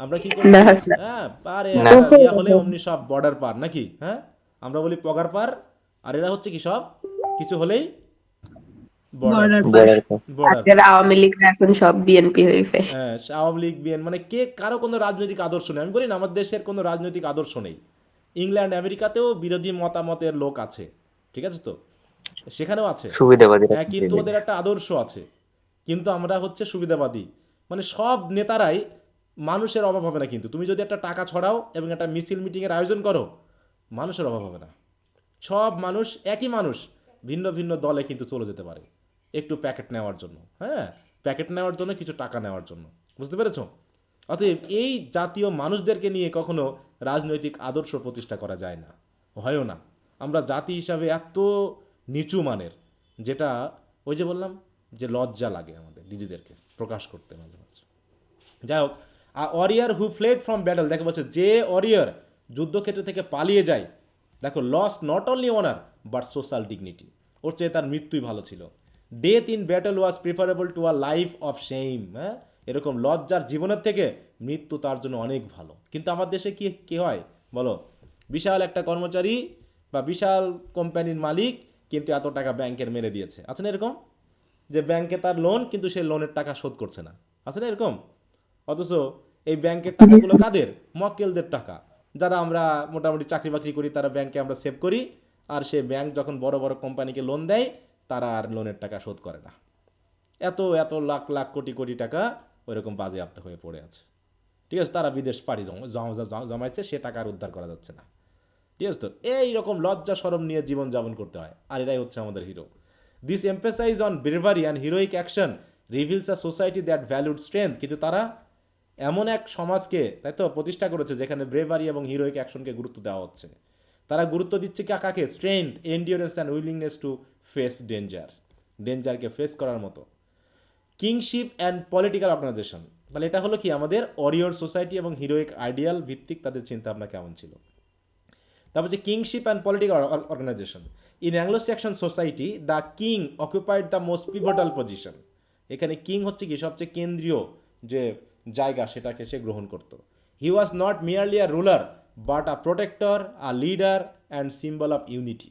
আমরা কি করছি? না স্যার হ্যাঁ, পারে না। ইয়া হলে অমনি সব বর্ডার পার নাকি? হ্যাঁ, আমরা বলি পগার পার, আর এরা হচ্ছে কি সব কিছু হলেই বর্ডার বর্ডার পার। বর্ডার পার। বর্ডার। আজকের আওয়ামী লীগ এখন সব বিএনপি হয়েছে। হ্যাঁ, আওয়ামী লীগ বিএন মানে কে কারো কোনো রাজনৈতিক আদর্শ নেই। আমি বলি না আমাদের দেশের কোনো রাজনৈতিক আদর্শ নেই। ইংল্যান্ড আমেরিকাতেও বিরোধী মতামতের লোক আছে, ঠিক আছে তো, সেখানেও আছে। সুবিধাবাদী হ্যাঁ, কিন্তু ওদের একটা আদর্শ আছে, কিন্তু আমরা হচ্ছে সুবিধাবাদী। মানে সব নেতারাই, মানুষের অভাব হবে না, কিন্তু তুমি যদি একটা টাকা ছড়াও এবং একটা মিছিল মিটিংয়ের আয়োজন করো, মানুষের অভাব হবে না। সব মানুষ একই মানুষ ভিন্ন ভিন্ন দলে কিন্তু চলে যেতে পারে একটু প্যাকেট নেওয়ার জন্য। হ্যাঁ, প্যাকেট নেওয়ার জন্য, কিছু টাকা নেওয়ার জন্য, বুঝতে পেরেছো? অতএব এই জাতীয় মানুষদেরকে নিয়ে কখনো রাজনৈতিক আদর্শ প্রতিষ্ঠা করা যায় না, হয়ও না। আমরা জাতি হিসাবে এত নিচু মানের, যেটা ওই যে বললাম যে লজ্জা লাগে আমাদের নিজেদেরকে প্রকাশ করতে মাঝে মাঝে। যাই হোক, warrior who fled from battle, দেখো বলছে যে ওয়ারিয়ার যুদ্ধক্ষেত্র থেকে পালিয়ে যায়, দেখো lost not only honour but social dignity. ওর চেয়ে তার মৃত্যুই ভালো ছিল। Death in battle was preferable to a life of shame. হ্যাঁ, এরকম লজ্জার জীবনের থেকে মৃত্যু তার জন্য অনেক ভালো। কিন্তু আমার দেশে কি কি হয় বলো? বিশাল একটা কর্মচারী বা বিশাল কোম্পানির মালিক, কিন্তু এত টাকা ব্যাংকের মেরে দিয়েছে, আছে না এরকম? যে ব্যাংকে তার লোন, কিন্তু সে লোনের টাকা শোধ করছে না, আছে না এরকম? অথচ এই ব্যাংকের টাকাগুলো কাদের? মক্কেলদের টাকা, যারা আমরা মোটামুটি চাকরি বাকরি করি, তারা ব্যাংকে আমরা সেভ করি, আর সে ব্যাংক যখন বড় বড় কোম্পানিকে লোন দেয়, তারা আর লোনের টাকা শোধ করে না। এত এত লাখ লাখ কোটি কোটি টাকা ওইরকম বাজেয়াপ্ত হয়ে পড়ে আছে। ঠিক আছে, তারা বিদেশ পাড়ি জমাইছে, সে টাকা আর উদ্ধার করা যাচ্ছে না। ঠিক আছে, তো এইরকম লজ্জা শরম নিয়ে জীবনযাপন করতে হয়, আর এরাই হচ্ছে আমাদের hero. This emphasise on bravery and heroic action reveals a society that valued strength. কিন্তু তারা এমন এক সমাজকে, তাই তো, প্রতিষ্ঠা করেছে যেখানে ব্রেভারি এবং হিরোইক অ্যাকশনকে গুরুত্ব দেওয়া হচ্ছে। তারা গুরুত্ব দিচ্ছে কাকে? Strength, endurance and willingness to face danger, ডেঞ্জারকে ফেস করার মতো। কিংশিপ অ্যান্ড পলিটিক্যাল অর্গানাইজেশন, তাহলে এটা হলো কি আমাদের অরিয়র সোসাইটি এবং হিরোইক আইডিয়াল ভিত্তিক তাদের চিন্তাভাবনা কেমন ছিল। তারপর যে kingship and political organisation, in Anglo Saxon society the king occupied the most pivotal position. এখানে কিং হচ্ছে কি সবচেয়ে কেন্দ্রীয় যে জায়গা, সেটাকে সে গ্রহণ করত। He was not merely a ruler but a protector, a leader and symbol of unity.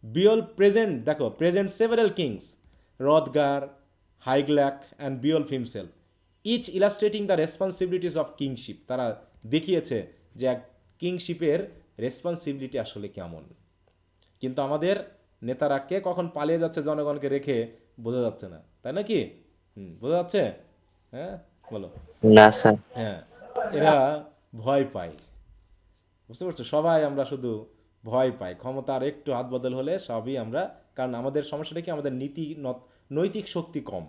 Beowulf present, দেখো, present several kings, Hrothgar, Hygelac and Beowulf himself, each illustrating the responsibilities of kingship. তারা দেখিয়েছে যে এক কিংশিপের responsibility আসলে কেমন। কিন্তু আমাদের নেতারা কে কখন পালিয়ে যাচ্ছে জনগণকে রেখে বোঝা যাচ্ছে না, তাই না কি? বোঝা যাচ্ছে? হ্যাঁ, বলো। না স্যার। হ্যাঁ, এরা ভয় পায়, বুঝতে পারছো? সবাই আমরা শুধু ভয় পাই, ক্ষমতার একটু হাত বদল হলে সবই আমরা, কারণ আমাদের সমস্যাটা কি, আমাদের নৈতিক শক্তি কম,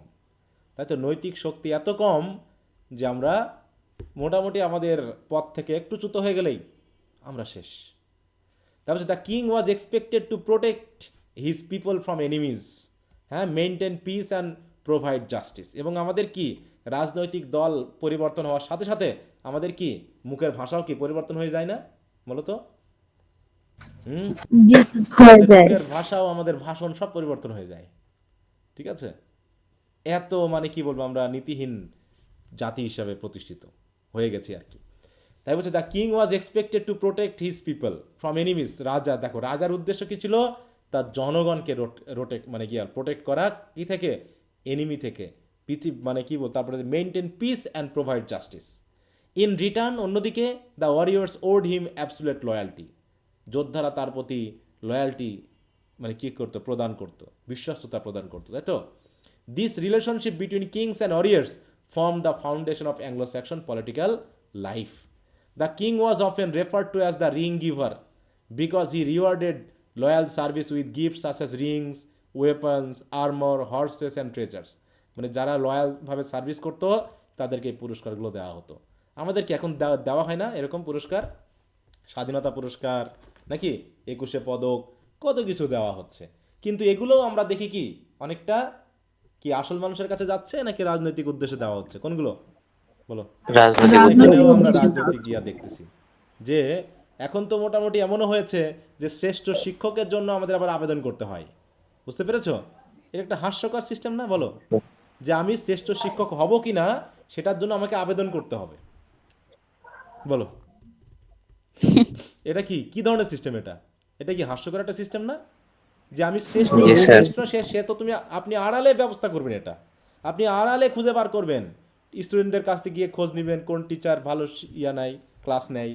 তাই তো। নৈতিক শক্তি এত কম যে আমরা মোটামুটি আমাদের পথ থেকে একটু চ্যুত হয়ে গেলেই আমরা শেষ। তারপর the king was expected to protect his people from enemies, হ্যাঁ, maintain peace and provide justice. এবং আমাদের কি রাজনৈতিক দল পরিবর্তন হওয়ার সাথে সাথে আমাদের কি মুখের ভাষাও কি পরিবর্তন হয়ে যায় না, বলো তো? জি স্যার। হয়ে আমাদের যায়। মুখের ভাষাও, আমাদের ভাষণ সব পরিবর্তন হয়ে যায়। ঠিক আছে, এত মানে কি বলবো, আমরা নীতিহীন জাতি হিসাবে প্রতিষ্ঠিত হয়ে গেছি আর কি। তাই বলছে the king was expected to protect his people from enemies. রাজা, দেখো, রাজার উদ্দেশ্য কি ছিল? তার জনগণকে মানে কি প্রোটেক্ট করা, কি থেকে? এনিমি থেকে, মানে কি বল, তারপরে maintain peace and provide justice. In return, অন্যদিকে the warriors owed him absolute loyalty. যোদ্ধারা তার প্রতি লয়্যালটি মানে কি করতো? প্রদান করতো, বিশ্বস্ততা প্রদান করতো, তাই তো। This relationship between kings and warriors form the foundation of Anglo Saxon political life. The king was often referred to as the ring giver because he rewarded loyal service with gifts such as rings, weapons, armor, horses and treasures. মানে যারা লয়ালভাবে service করতো তাদেরকে এই পুরস্কারগুলো দেওয়া হতো। আমাদেরকে এখন দেওয়া হয় না এরকম পুরস্কার? স্বাধীনতা পুরস্কার নাকি 21শে পদক, কত কিছু দেওয়া হচ্ছে। কিন্তু এগুলোও আমরা দেখি কি অনেকটা কি আসল মানুষের কাছে যাচ্ছে নাকি রাজনৈতিক উদ্দেশ্যে দেওয়া হচ্ছে? কোনগুলো বলো? রাজনৈতিক এখানেও আমরা উদ্দেশ্যে। রাজনৈতিক দিয়া দেখতেছি যে এখন তো মোটামুটি এমনও হয়েছে যে শ্রেষ্ঠ শিক্ষকের জন্য আমাদের আবার আবেদন করতে হয়, বুঝতে পেরেছো? এটা একটা হাস্যকর সিস্টেম না, বলো? যে আমি শ্রেষ্ঠ শিক্ষক হব কি না সেটার জন্য আমাকে আবেদন করতে হবে, বলো? এটা কি কি ধরনের সিস্টেম? এটা কি হাস্যকর একটা সিস্টেম না? যে আমি শ্রেষ্ঠ, জি স্যার। শ্রেষ্ঠ সে তো আপনি আড়ালে ব্যবস্থা করবেন, এটা আপনি আড়ালে খুঁজে বার করবেন, স্টুডেন্টদের কাছ থেকে গিয়ে খোঁজ নেবেন কোন টিচার ভালো নাই, ক্লাস নেয়,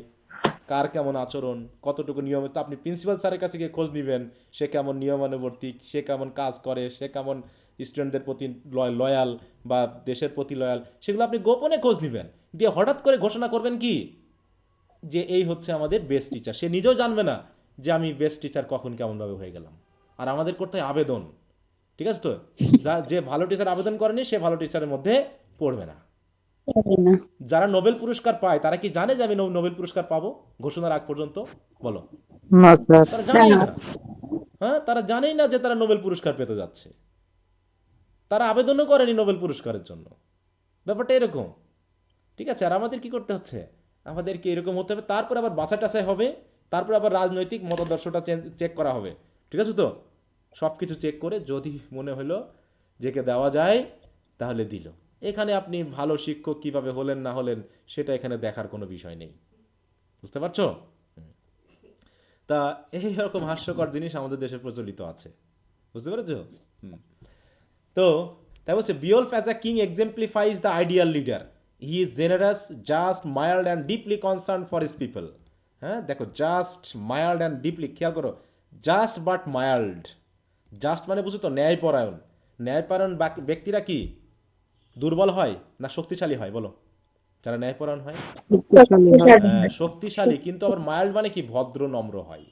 কার কেমন আচরণ, কতটুকু নিয়মিত। আপনি প্রিন্সিপাল স্যারের কাছে গিয়ে খোঁজ নেবেন সে কেমন নিয়মানুবর্তিক, সে কেমন কাজ করে, সে কেমন স্টুডেন্টদের প্রতি লয়াল বা দেশের প্রতি লয়াল, সেগুলো আপনি গোপনে খোঁজ নেবেন, দিয়ে হঠাৎ করে ঘোষণা করবেন কি যে এই হচ্ছে আমাদের বেস্ট টিচার। সে নিজেও জানবে না যে আমি বেস্ট টিচার কখন কেমনভাবে হয়ে গেলাম। আর আমাদের করতে হয় আবেদন, ঠিক আছে তো? যে ভালো টিচার আবেদন করেনি সে ভালো টিচারের মধ্যে পড়বে না। না। যারা নোবেল পুরস্কার পায় তারা কি জানে যে আমি নোবেল পুরস্কার পাবো ঘোষণার আগ পর্যন্ত? বলো, না স্যার। তারা জানেই না। হ্যাঁ, তারা জানেই না যে তারা নোবেল পুরস্কার পেতে যাচ্ছে, তারা আবেদনও করেনি নোবেল পুরস্কারের জন্য। ব্যাপারটা এরকম, ঠিক আছে? আর আমাদের কি করতে হচ্ছে? আমাদেরকে এরকম হতে হবে, তারপর আবার বাছাই টাছাই হবে, তারপর আবার রাজনৈতিক মতাদর্শটা চেক করা হবে, ঠিক আছে তো? সব কিছু চেক করে যদি মনে হলো যেকে দেওয়া যায় তাহলে দিল। এখানে আপনি ভালো শিক্ষক কিভাবে হলেন না হলেন সেটা এখানে দেখার কোনো বিষয় নেই, বুঝতে পারছো? তা এই রকম হাস্যকর জিনিস আমাদের দেশে প্রচলিত আছে, বুঝতে পেরেছো? তো তাই বলছে Beowulf as a king exemplifies the ideal leader, he is generous, just, mild and deeply concern for his people. হ্যাঁ দেখো, জাস্ট, মাইল্ড অ্যান্ড ডিপলি, খেয়াল করো, জাস্ট বাট মাইল্ড। জাস্ট মানে বুঝো তো ন্যায়পরায়ণ। ন্যায়পরায়ণ ব্যক্তিরা কি দুর্বল হয় না শক্তিশালী হয় বলো? যারা ন্যায়পরায়ণ হয় শক্তিশালী, কিন্তু আবার মাইল্ড মানে কি ভদ্র নম্র হয়।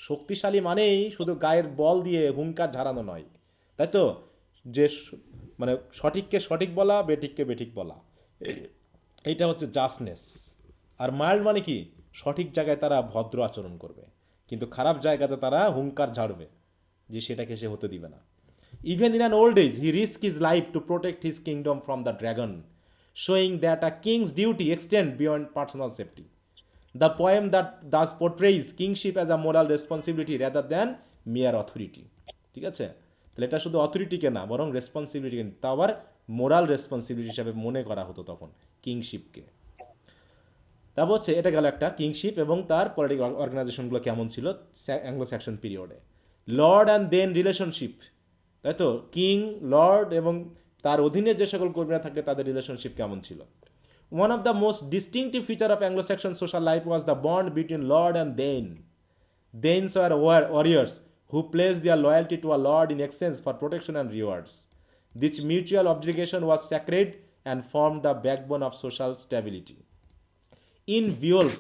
শক্তিশালী মানেই শুধু গায়ের বল দিয়ে হুঙ্কার ঝাড়ানো নয়, তাই তো? যে মানে সঠিককে সঠিক বলা, বেঠিককে বেঠিক বলা, এইটা হচ্ছে জাস্টনেস। আর মাইল্ড মানে কি সঠিক জায়গায় তারা ভদ্র আচরণ করবে, কিন্তু খারাপ জায়গাতে তারা হুঙ্কার ঝাড়বে, যে সেটাকে সে হতে দিবে না। Even in an old age, he risked his life to protect his kingdom from the dragon, showing that a king's duty extends beyond personal safety. The poem that thus portrays kingship as a moral responsibility rather than mere authority. ঠিক আছে, তাহলে এটা শুধু অথরিটিকে না বরং রেসপন্সিবিলিটিকে, তা আবার moral responsibility হিসাবে মনে করা হতো তখন কিংশিপকে। তারপর হচ্ছে এটা গেল একটা কিংশিপ এবং তার পলিটিক্যাল অর্গানাইজেশনগুলো কেমন ছিল অ্যাংলো স্যাকশন পিরিয়ডে। লর্ড অ্যান্ড দেন রিলেশনশিপ, তাই তো? কিং, লর্ড এবং তার অধীনে যে সকল কর্মীরা থাকে তাদের রিলেশনশিপ কেমন ছিল? One of the most distinctive feature of Anglo-Saxon social life was the bond between lord and thane. Thanes were warriors who pledged their loyalty to a lord in exchange for protection and rewards. This mutual obligation was sacred and formed the backbone of social stability. In Beowulf,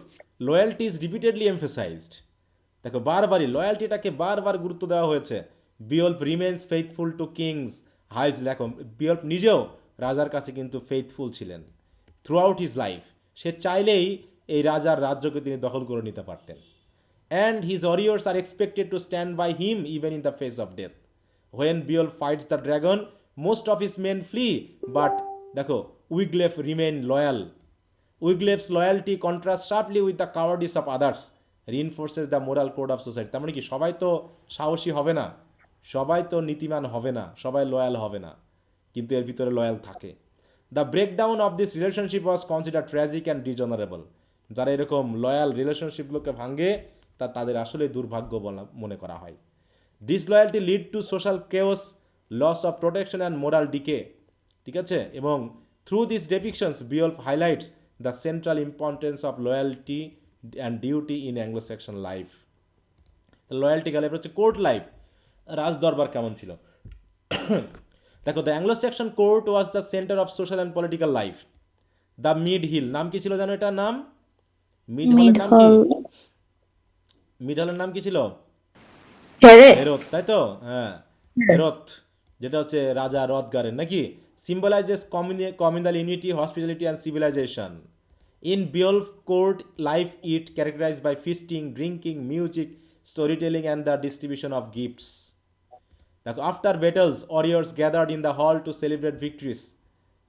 loyalty is repeatedly emphasized. দেখো বারবারই লয়্যালটিটাকে বারবার গুরুত্ব দেওয়া হয়েছে। Beowulf remains faithful to kings Hygelac, Beowulf নিজেও রাজার কাছে কিন্তু ফেইথফুল ছিলেন থ্রু আউট হিজ লাইফ। সে চাইলেই এই রাজার রাজ্যকে তিনি দখল করে নিতে পারতেন। And his warriors are expected to stand by him even in the face of death. When Beowulf fights the dragon, most of his men flee, but দেখো Wiglaf remain loyal. Wiglaf's loyalty contrast sharply with the cowardice of others, reinforces the moral code of society. তার মানে কি সবাই তো সাহসী হবে না, সবাই তো নীতিমান হবে না, সবাই লয়াল হবে না, কিন্তু এর ভিতরে লয়াল থাকে। The breakdown of this relationship was consider tragic and dishonourable. যারা এরকম লয়াল রিলেশনশিপগুলোকে ভাঙে তাদের আসলে দুর্ভাগ্য মনে করা হয়। Disloyalty lead to social chaos, loss of protection and moral decay. ঠিক আছে, এবং through this depictions Beowulf highlights the central importance of loyalty and duty in Anglo Saxon life. Loyalty গেলে এবার হচ্ছে কোর্ট লাইফ, রাজ দরবার কেমন ছিল। দেখো, the Anglo Saxon court was the centre of social and political life. The mead hall, নাম কি ছিল জানো এটার নাম? মিড হলের নাম কি? মিড হলের নাম কি ছিল? হেরত, তাই তো? হ্যাঁ, হেরত, যেটা হচ্ছে রাজা রথগারের নাকি। Symbolises communal unity, hospitality and civilisation. In Beowulf court, life it characterized by feasting, drinking, music, storytelling, and the distribution of gifts. After battles, warriors gathered in the hall to celebrate victories.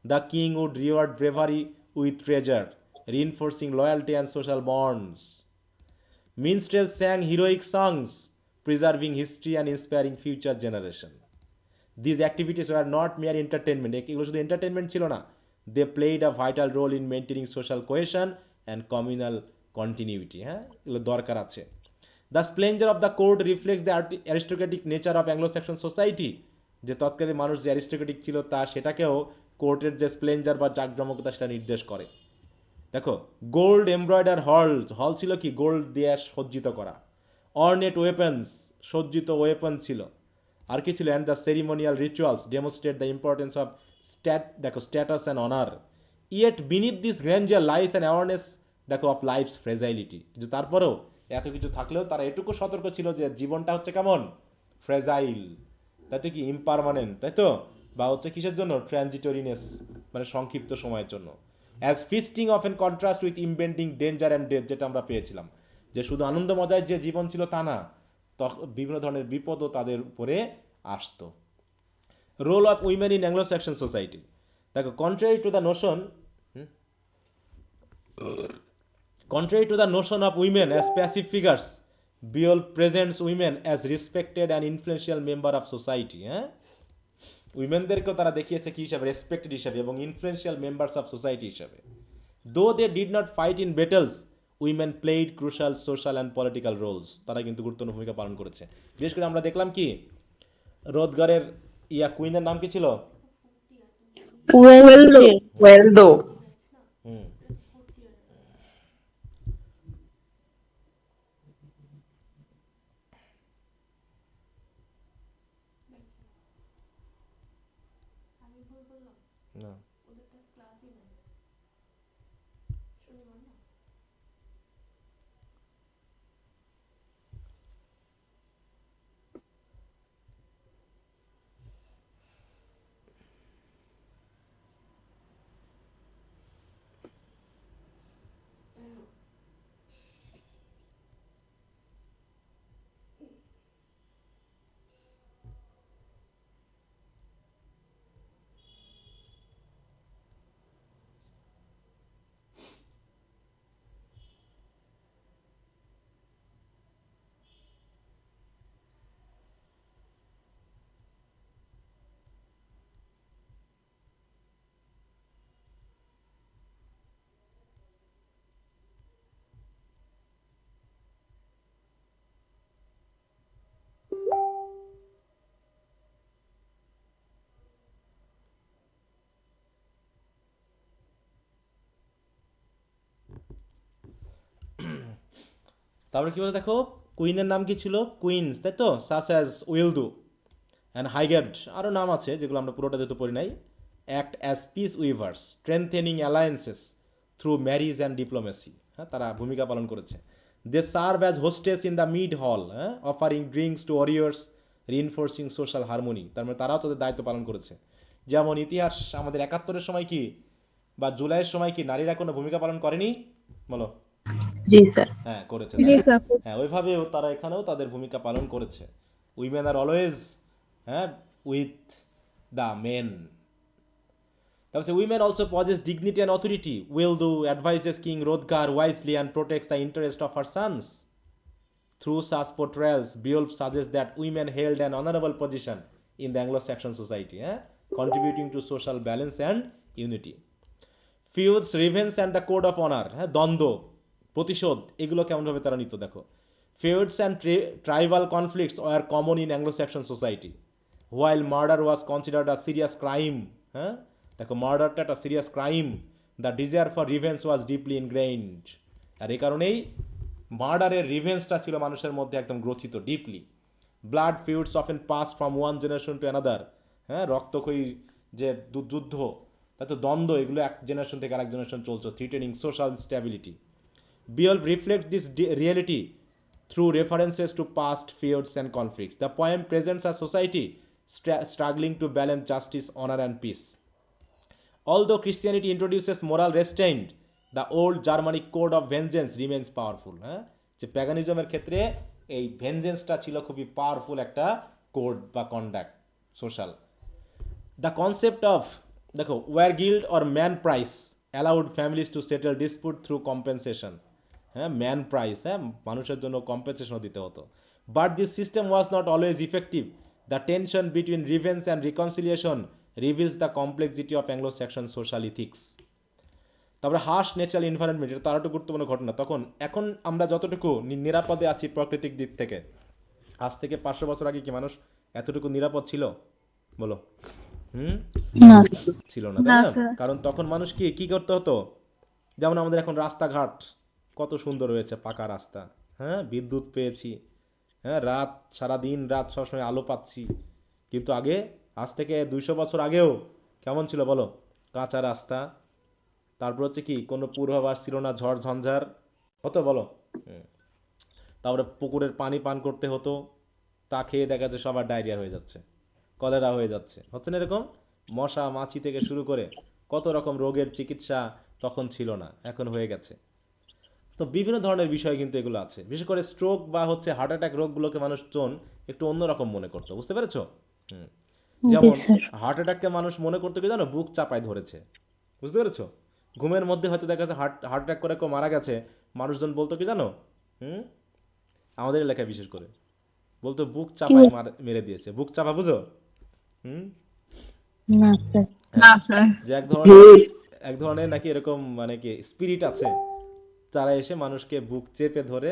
The king would reward bravery with treasure, reinforcing loyalty and social bonds. Minstrels sang heroic songs, preserving history and inspiring future generation. These activities were not mere entertainment. এগুলো শুধু entertainment ছিল না, they played a vital role in maintaining social cohesion and communal continuity. হ্যাঁ, এগুলো দরকার আছে। The splendor of the court reflects the aristocratic nature of Anglo-Saxon society. যে তৎকালীন মানুষ যে অ্যারিস্টোক্রেটিক ছিল তা সেটাকেও কোর্টের যে স্প্লেন্ডার বা জাঁকজমকতা সেটা নির্দেশ করে। দেখো, গোল্ড এমব্রয়ডার হল, হল ছিল কি গোল্ড দিয়ে সজ্জিত করা। অর্নেট ওয়েপন্স, সজ্জিত ওয়েপন ছিল। আর কি ছিল? And the ceremonial rituals demonstrate the importance of status and honour. Yet beneath this grandeur lies and awareness দেখো অফ লাইফস ফ্রেজাইলিটি। কিন্তু তারপরেও এত কিছু থাকলেও তারা এটুকু সতর্ক ছিল যে জীবনটা হচ্ছে কেমন ফ্রেজাইল, তাই তো কি ইমপারমানেন্ট, তাই তো? বা হচ্ছে কিসের জন্য? ট্রানজিটরিনেস, মানে সংক্ষিপ্ত সময়ের জন্য। As feasting of an contrast with impending danger and death, যেটা আমরা পেয়েছিলাম, যে শুধু আনন্দ মজায় যে জীবন ছিল তা না, বিভিন্ন ধরনের বিপদও তাদের উপরে আসতো। Role of women in Anglo Saxon society. দেখো, contrary to the notion of women as passive figures, Beowulf presents women as respected and influential member of society. হ্যাঁ, উইমেনদেরকেও তারা দেখিয়েছে কি হিসাবে? রেসপেক্টেড হিসাবে এবং ইনফ্লুয়েন্সিয়াল মেম্বার্স অফ সোসাইটি হিসাবে। Though they did not fight in battles, women played crucial social and political roles. তারা কিন্তু গুরুত্বপূর্ণ ভূমিকা পালন করেছে। বিশেষ করে আমরা দেখলাম কি রোদগারের কুইনের নাম কি ছিল? Well though. হুম না তারপরে কি বলে দেখো, কুইনের নাম কি ছিল? কুইন্স, তাই তো, সাস অ্যাজ উইলদু অ্যান্ড হাইগেড, আরও নাম আছে যেগুলো আমরা পুরোটা যেহেতু পড়ি নাই। Act as peace weavers, strengthening alliances through marriage and diplomacy, হ্যাঁ তারা ভূমিকা পালন করেছে। They serve as hostess in the mead hall, হ্যাঁ offering drinks to warriors, reinforcing social harmony, তার মানে তারাও তাদের দায়িত্ব পালন করেছে। যেমন ইতিহাস আমাদের 71-এর সময় কি বা জুলাইয়ের সময় কি নারীরা কোনো ভূমিকা পালন করেনি? বলো। জি স্যার। হ্যাঁ করেছে। জি স্যার। হ্যাঁ ওইভাবেও তারা এখানেও তাদের ভূমিকা পালন করেছে। উইমেন আর অলওয়েজ, হ্যাঁ, উইথ দ্য মেন। তারপরে women also possess dignity and authority, Wealhtheow advises king Hrothgar wisely and protects the interest of her sons. Through such portrayals Beowulf suggest that women held an honourable position in the Anglo Saxon society, হ্যাঁ, contributing to social balance and unity. Feuds, revenge and the code of honour, হ্যাঁ, দ্বন্দ্ব, প্রতিশোধ, এগুলো কেমনভাবে তারা নিত দেখো। Feuds and tribal conflicts are common in Anglo Saxon society, while murder was considered a serious crime, হ্যাঁ দেখো মার্ডারটা একটা serious crime, the desire for revenge was deeply ingrained. আর এই কারণেই মার্ডারের রিভেন্সটা ছিল মানুষের মধ্যে একদম গ্রথিত deeply. Blood feuds often pass from one generation to another, হ্যাঁ রক্তক্ষয়ী যে যুদ্ধ, তাতে দ্বন্দ্ব, এগুলো এক জেনারেশন থেকে আরেক জেনারেশন চলছে, threatening social stability. Beowulf reflects this reality through references to past feuds and conflicts. The poem presents a society struggling to balance justice, honor, and peace. Although Christianity introduces moral restraint, the old Germanic code of vengeance remains powerful. হ্যাঁ যে প্যাগানিজমের ক্ষেত্রে এই ভেঞ্জেন্সটা ছিল খুবই powerful একটা code বা conduct social. The concept of দেখো wergild or man price allowed families to settle dispute through compensation, হ্যাঁ ম্যান প্রাইস, হ্যাঁ মানুষের জন্য কম্পেনসেশনও দিতে হতো। But this system was not always effective. The tension between revenge and reconciliation reveals the complexity of Anglo Saxon social ethics. তারপরে harsh natural environment, এটা তার একটা গুরুত্বপূর্ণ ঘটনা। তখন এখন আমরা যতটুকু নিরাপদে আছি প্রাকৃতিক দিক থেকে, আজ থেকে 500 বছর আগে কি মানুষ এতটুকু নিরাপদ ছিল? বলো। ছিল না, তাই না? কারণ তখন মানুষ কি করতে হতো, যেমন আমাদের এখন রাস্তাঘাট কত সুন্দর হয়েছে, পাকা রাস্তা, হ্যাঁ বিদ্যুৎ পেয়েছি, হ্যাঁ রাত সারাদিন রাত সবসময় আলো পাচ্ছি। কিন্তু আগে, আজ থেকে 200 বছর আগেও কেমন ছিল বলো? কাঁচা রাস্তা, তারপর হচ্ছে কি কোনো পূর্বাভাস ছিল না, ঝড় ঝঞ্ঝার হতো বলো। তারপরে পুকুরের পানি পান করতে হতো, তা খেয়ে দেখা যাচ্ছে সবার ডায়রিয়া হয়ে যাচ্ছে, কলেরা হয়ে যাচ্ছে, হচ্ছে না এরকম? মশা মাছি থেকে শুরু করে কত রকম রোগের চিকিৎসা তখন ছিল না, এখন হয়ে গেছে। তো বিভিন্ন ধরনের বিষয় কিন্তু এগুলো আছে। বিশেষ করে স্ট্রোক বা হচ্ছে হার্ট অ্যাটাক রোগগুলোকে মানুষজন একটু অন্যরকম মনে করতো, বুঝতে পেরেছো? যেমন হার্ট অ্যাটাককে মানুষ মনে করতে কি জানো, বুক চাপায় ধরেছে, বুঝতে পেরেছো? ঘুমের মধ্যে হয়তো দেখা যাচ্ছে হার্ট অ্যাটাক করে কেউ মারা গেছে, মানুষজন বলতো কি জানো, আমাদের এলাকায় বিশেষ করে বলতো বুক চাপায় মেরে দিয়েছে। বুক চাপা বুঝো? না স্যার। যে এক ধরনের নাকি এরকম মানে কি স্পিরিট আছে, তারা এসে মানুষকে বুক চেপে ধরে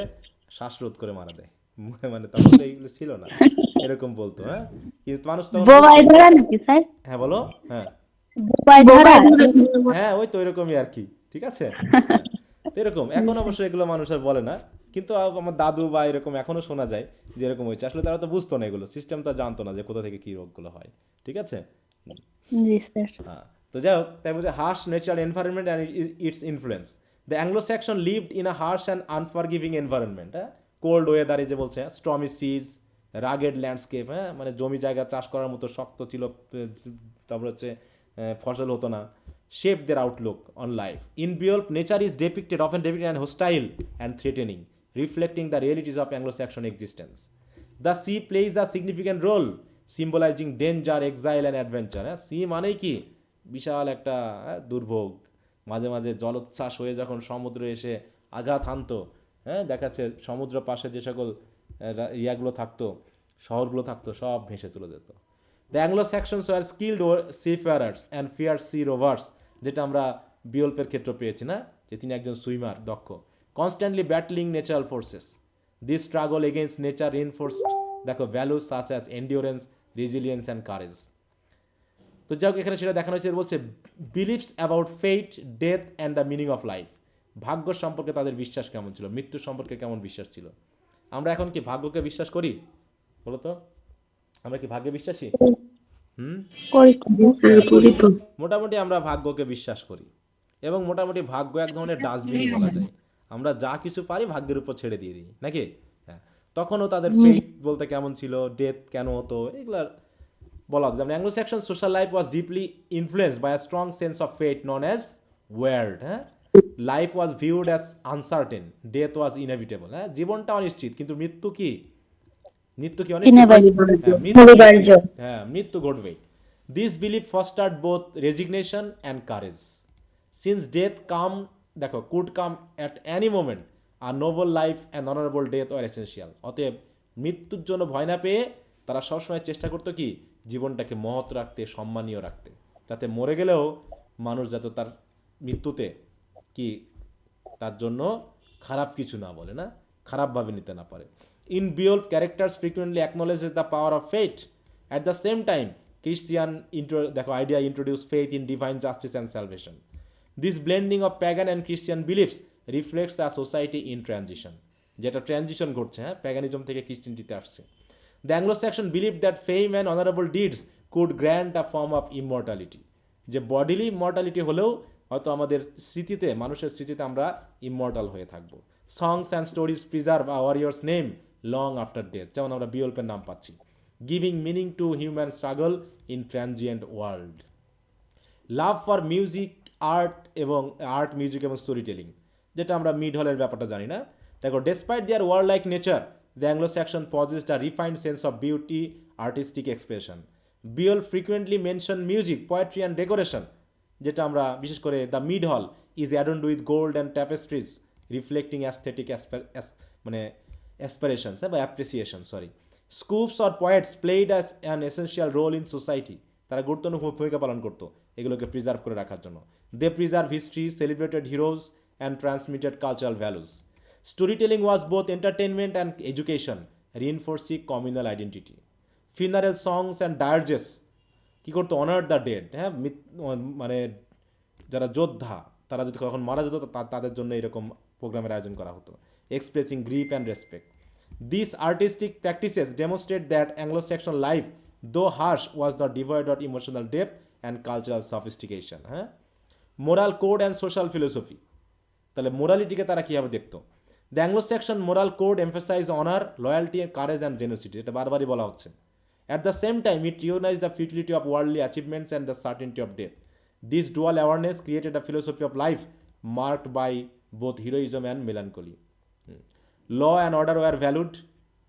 শ্বাসরোধ করে মারা দেয়। মানে তখন তো এইগুলো ছিল না, এরকম বলতো। হ্যাঁ কিন্তু মানুষ তখন, বোবায় ধরা নাকি স্যার? হ্যাঁ বলো। হ্যাঁ বোবায় ধরা হ্যাঁ ওই তো এরকমই আর কি, ঠিক আছে। তো এরকম এখন অবশ্য এগুলো মানুষ আর বলে না, কিন্তু আমার দাদু বা এরকম এখনো শোনা যায় যে এরকম হয়েছে। আসলে তারা তো বুঝতো না, এগুলো সিস্টেম তো জানতো না যে কোথা থেকে কী রোগগুলো হয়, ঠিক আছে। জি স্যার। হ্যাঁ, তো যাই হোক, তাই বলছে harsh nature environment and its influence. The Anglo Saxon lived in a harsh and unforgiving environment. হ্যাঁ, কোল্ড ওয়েদার, এই যে বলছে স্টর্মি সিজ, রাগেড ল্যান্ডস্কেপ, হ্যাঁ মানে জমি জায়গা চাষ করার মতো শক্ত ছিল, তারপর হচ্ছে ফসল হতো না। Shape their outlook on life. In Beowulf nature is depicted often depicted and hostile and threatening, reflecting the realities of Anglo Saxon existence. The sea plays a significant role symbolising danger, exile and adventure. হ্যাঁ, sea মানেই কি বিশাল একটা দুর্ভোগ, মাঝে মাঝে জলোচ্ছ্বাস হয়ে যখন সমুদ্র এসে আঘাত হানতো, হ্যাঁ দেখাচ্ছে সমুদ্র পাশে যে সকল ইয়াগুলো থাকতো, শহরগুলো থাকতো, সব ভেসে চলে যেত। The Anglo Saxons were skilled seafarers and fear sea rovers, যেটা আমরা বিওল্ফের ক্ষেত্রে পেয়েছি না, যে তিনি একজন সুইমার দক্ষ। Constantly battling natural forces, this struggle against nature reinforced দেখো values such as endurance, resilience and courage. তো যাই হোক, এখানে সেটা দেখানো হয়েছে, বলছে beliefs about fate, death and the meaning of life. ভাগ্য সম্পর্কে তাদের বিশ্বাস কেমন ছিল, মৃত্যু সম্পর্কে কেমন বিশ্বাস ছিল। আমরা এখন কি ভাগ্যকে বিশ্বাস করি বলো তো? আমরা কি ভাগ্যে বিশ্বাসী? মোটামুটি আমরা ভাগ্যকে বিশ্বাস করি, এবং মোটামুটি ভাগ্য এক ধরনের ডাস্টবিনই বলা যায়। আমরা যা কিছু পারি ভাগ্যের উপর ছেড়ে দিয়ে দিই নাকি। হ্যাঁ, তখনও তাদের ফেট বলতে কেমন ছিল, ডেথ কেন হতো, এগুলার বলা হতো। যেমন Anglo Saxon social life was deeply influenced by a strong sense of fate known as wyrd. হ্যাঁ, life was viewed as uncertain, death was inevitable. হ্যাঁ, জীবনটা অনিশ্চিত, কিন্তু মৃত্যু কি, মৃত্যু কি অনিশ্চিত? হ্যাঁ, মৃত্যু ঘটবে। This belief fostered both resignation and courage. Since death come দেখো could come at any moment, আর noble life and honourable death were essential. অতএব মৃত্যুর জন্য ভয় না পেয়ে তারা সবসময় চেষ্টা করতো কি, জীবনটাকে মহৎ রাখতে, সম্মানীয় রাখতে, যাতে মরে গেলেও মানুষ যাতে তার মৃত্যুতে কি তার জন্য খারাপ কিছু না বলে, না খারাপভাবে নিতে না পারে। In Beowulf characters frequently acknowledges the power of fate. At the same time Christian দেখো idea introduce faith in divine justice and salvation. This blending of pagan and Christian beliefs reflects a society in transition, যেটা transition ঘটছে, হ্যাঁ paganism থেকে ক্রিশ্চিয়ানিটিতে আসছে। The Anglo-Saxon believe that fame and honourable deeds could grant a form of immortality, যে bodily immortality হলেও হয়তো আমাদের স্মৃতিতে, মানুষের স্মৃতিতে আমরা ইমমর্টাল হয়ে থাকবো। সংস and stories preserve a Warriors name long after death, যেমন আমরা বিওল্পের নাম পাচ্ছি। Giving meaning to human struggle in transient world. Love for music, art music এবং স্টোরি টেলিং, যেটা আমরা মিড হলের ব্যাপারটা জানি না। দেখো despite there world like nature, the Anglo-Saxon possessed a refined sense of beauty, artistic expression. Beowulf frequently mention music, poetry and decoration, যেটা আমরা বিশেষ করে the mead hall is adorned with gold and tapestries reflecting aesthetic মানে aspirations বা appreciation scops or poets played as an essential role in society, তারা গুরুত্বপূর্ণ ভূমিকা পালন করতো এগুলোকে প্রিজার্ভ করে রাখার জন্য। They preserve history, celebrated heroes and transmitted cultural values. Storytelling was both entertainment and education, reinforcing communal identity. Funeral songs and dirges কি করতো, অনার দ্য ডেড, হ্যাঁ মানে যারা যোদ্ধা তারা যদি কখন মারা যেত তাদের জন্য এরকম প্রোগ্রামের আয়োজন করা হতো। Expressing grief and respect. This artistic practices demonstrate that Anglo-Saxon life though harsh was not devoid of emotional depth and cultural sophistication. হ্যাঁ, moral code and social philosophy, তাহলে মোরালিটিকে তারা কীভাবে দেখতো। The Anglo-Saxon moral code emphasise honour, loyalty, courage and generosity, এটা বারবারই বলা হচ্ছে। At the same time it recognise the futility of worldly achievements and the certainty of death. This dual awareness created a philosophy of life marked by both heroism and melancholy. Law and order were valued,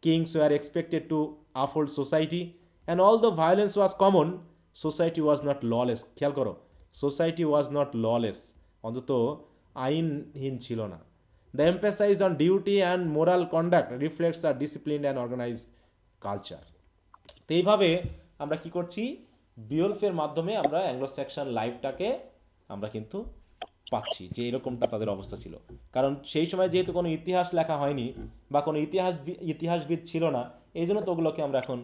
kings were expected to uphold society, and all the violence was common, society was not lawless. খেয়াল করো, society was not lawless, অন্তত আইনহীন ছিল না। The emphasis on duty and moral conduct reflects a disciplined and organized culture. তো এইভাবে আমরা কি করছি, বিওল্ফের মাধ্যমে আমরা অ্যাংলো-স্যাক্সন লাইফটাকে আমরা কিন্তু পাচ্ছি যে এরকমটা তাদের অবস্থা ছিল। কারণ সেই সময় যেহেতু কোনো ইতিহাস লেখা হয়নি বা কোনো ইতিহাসবিদ ছিল না, এই জন্য তো ওগুলোকে আমরা এখন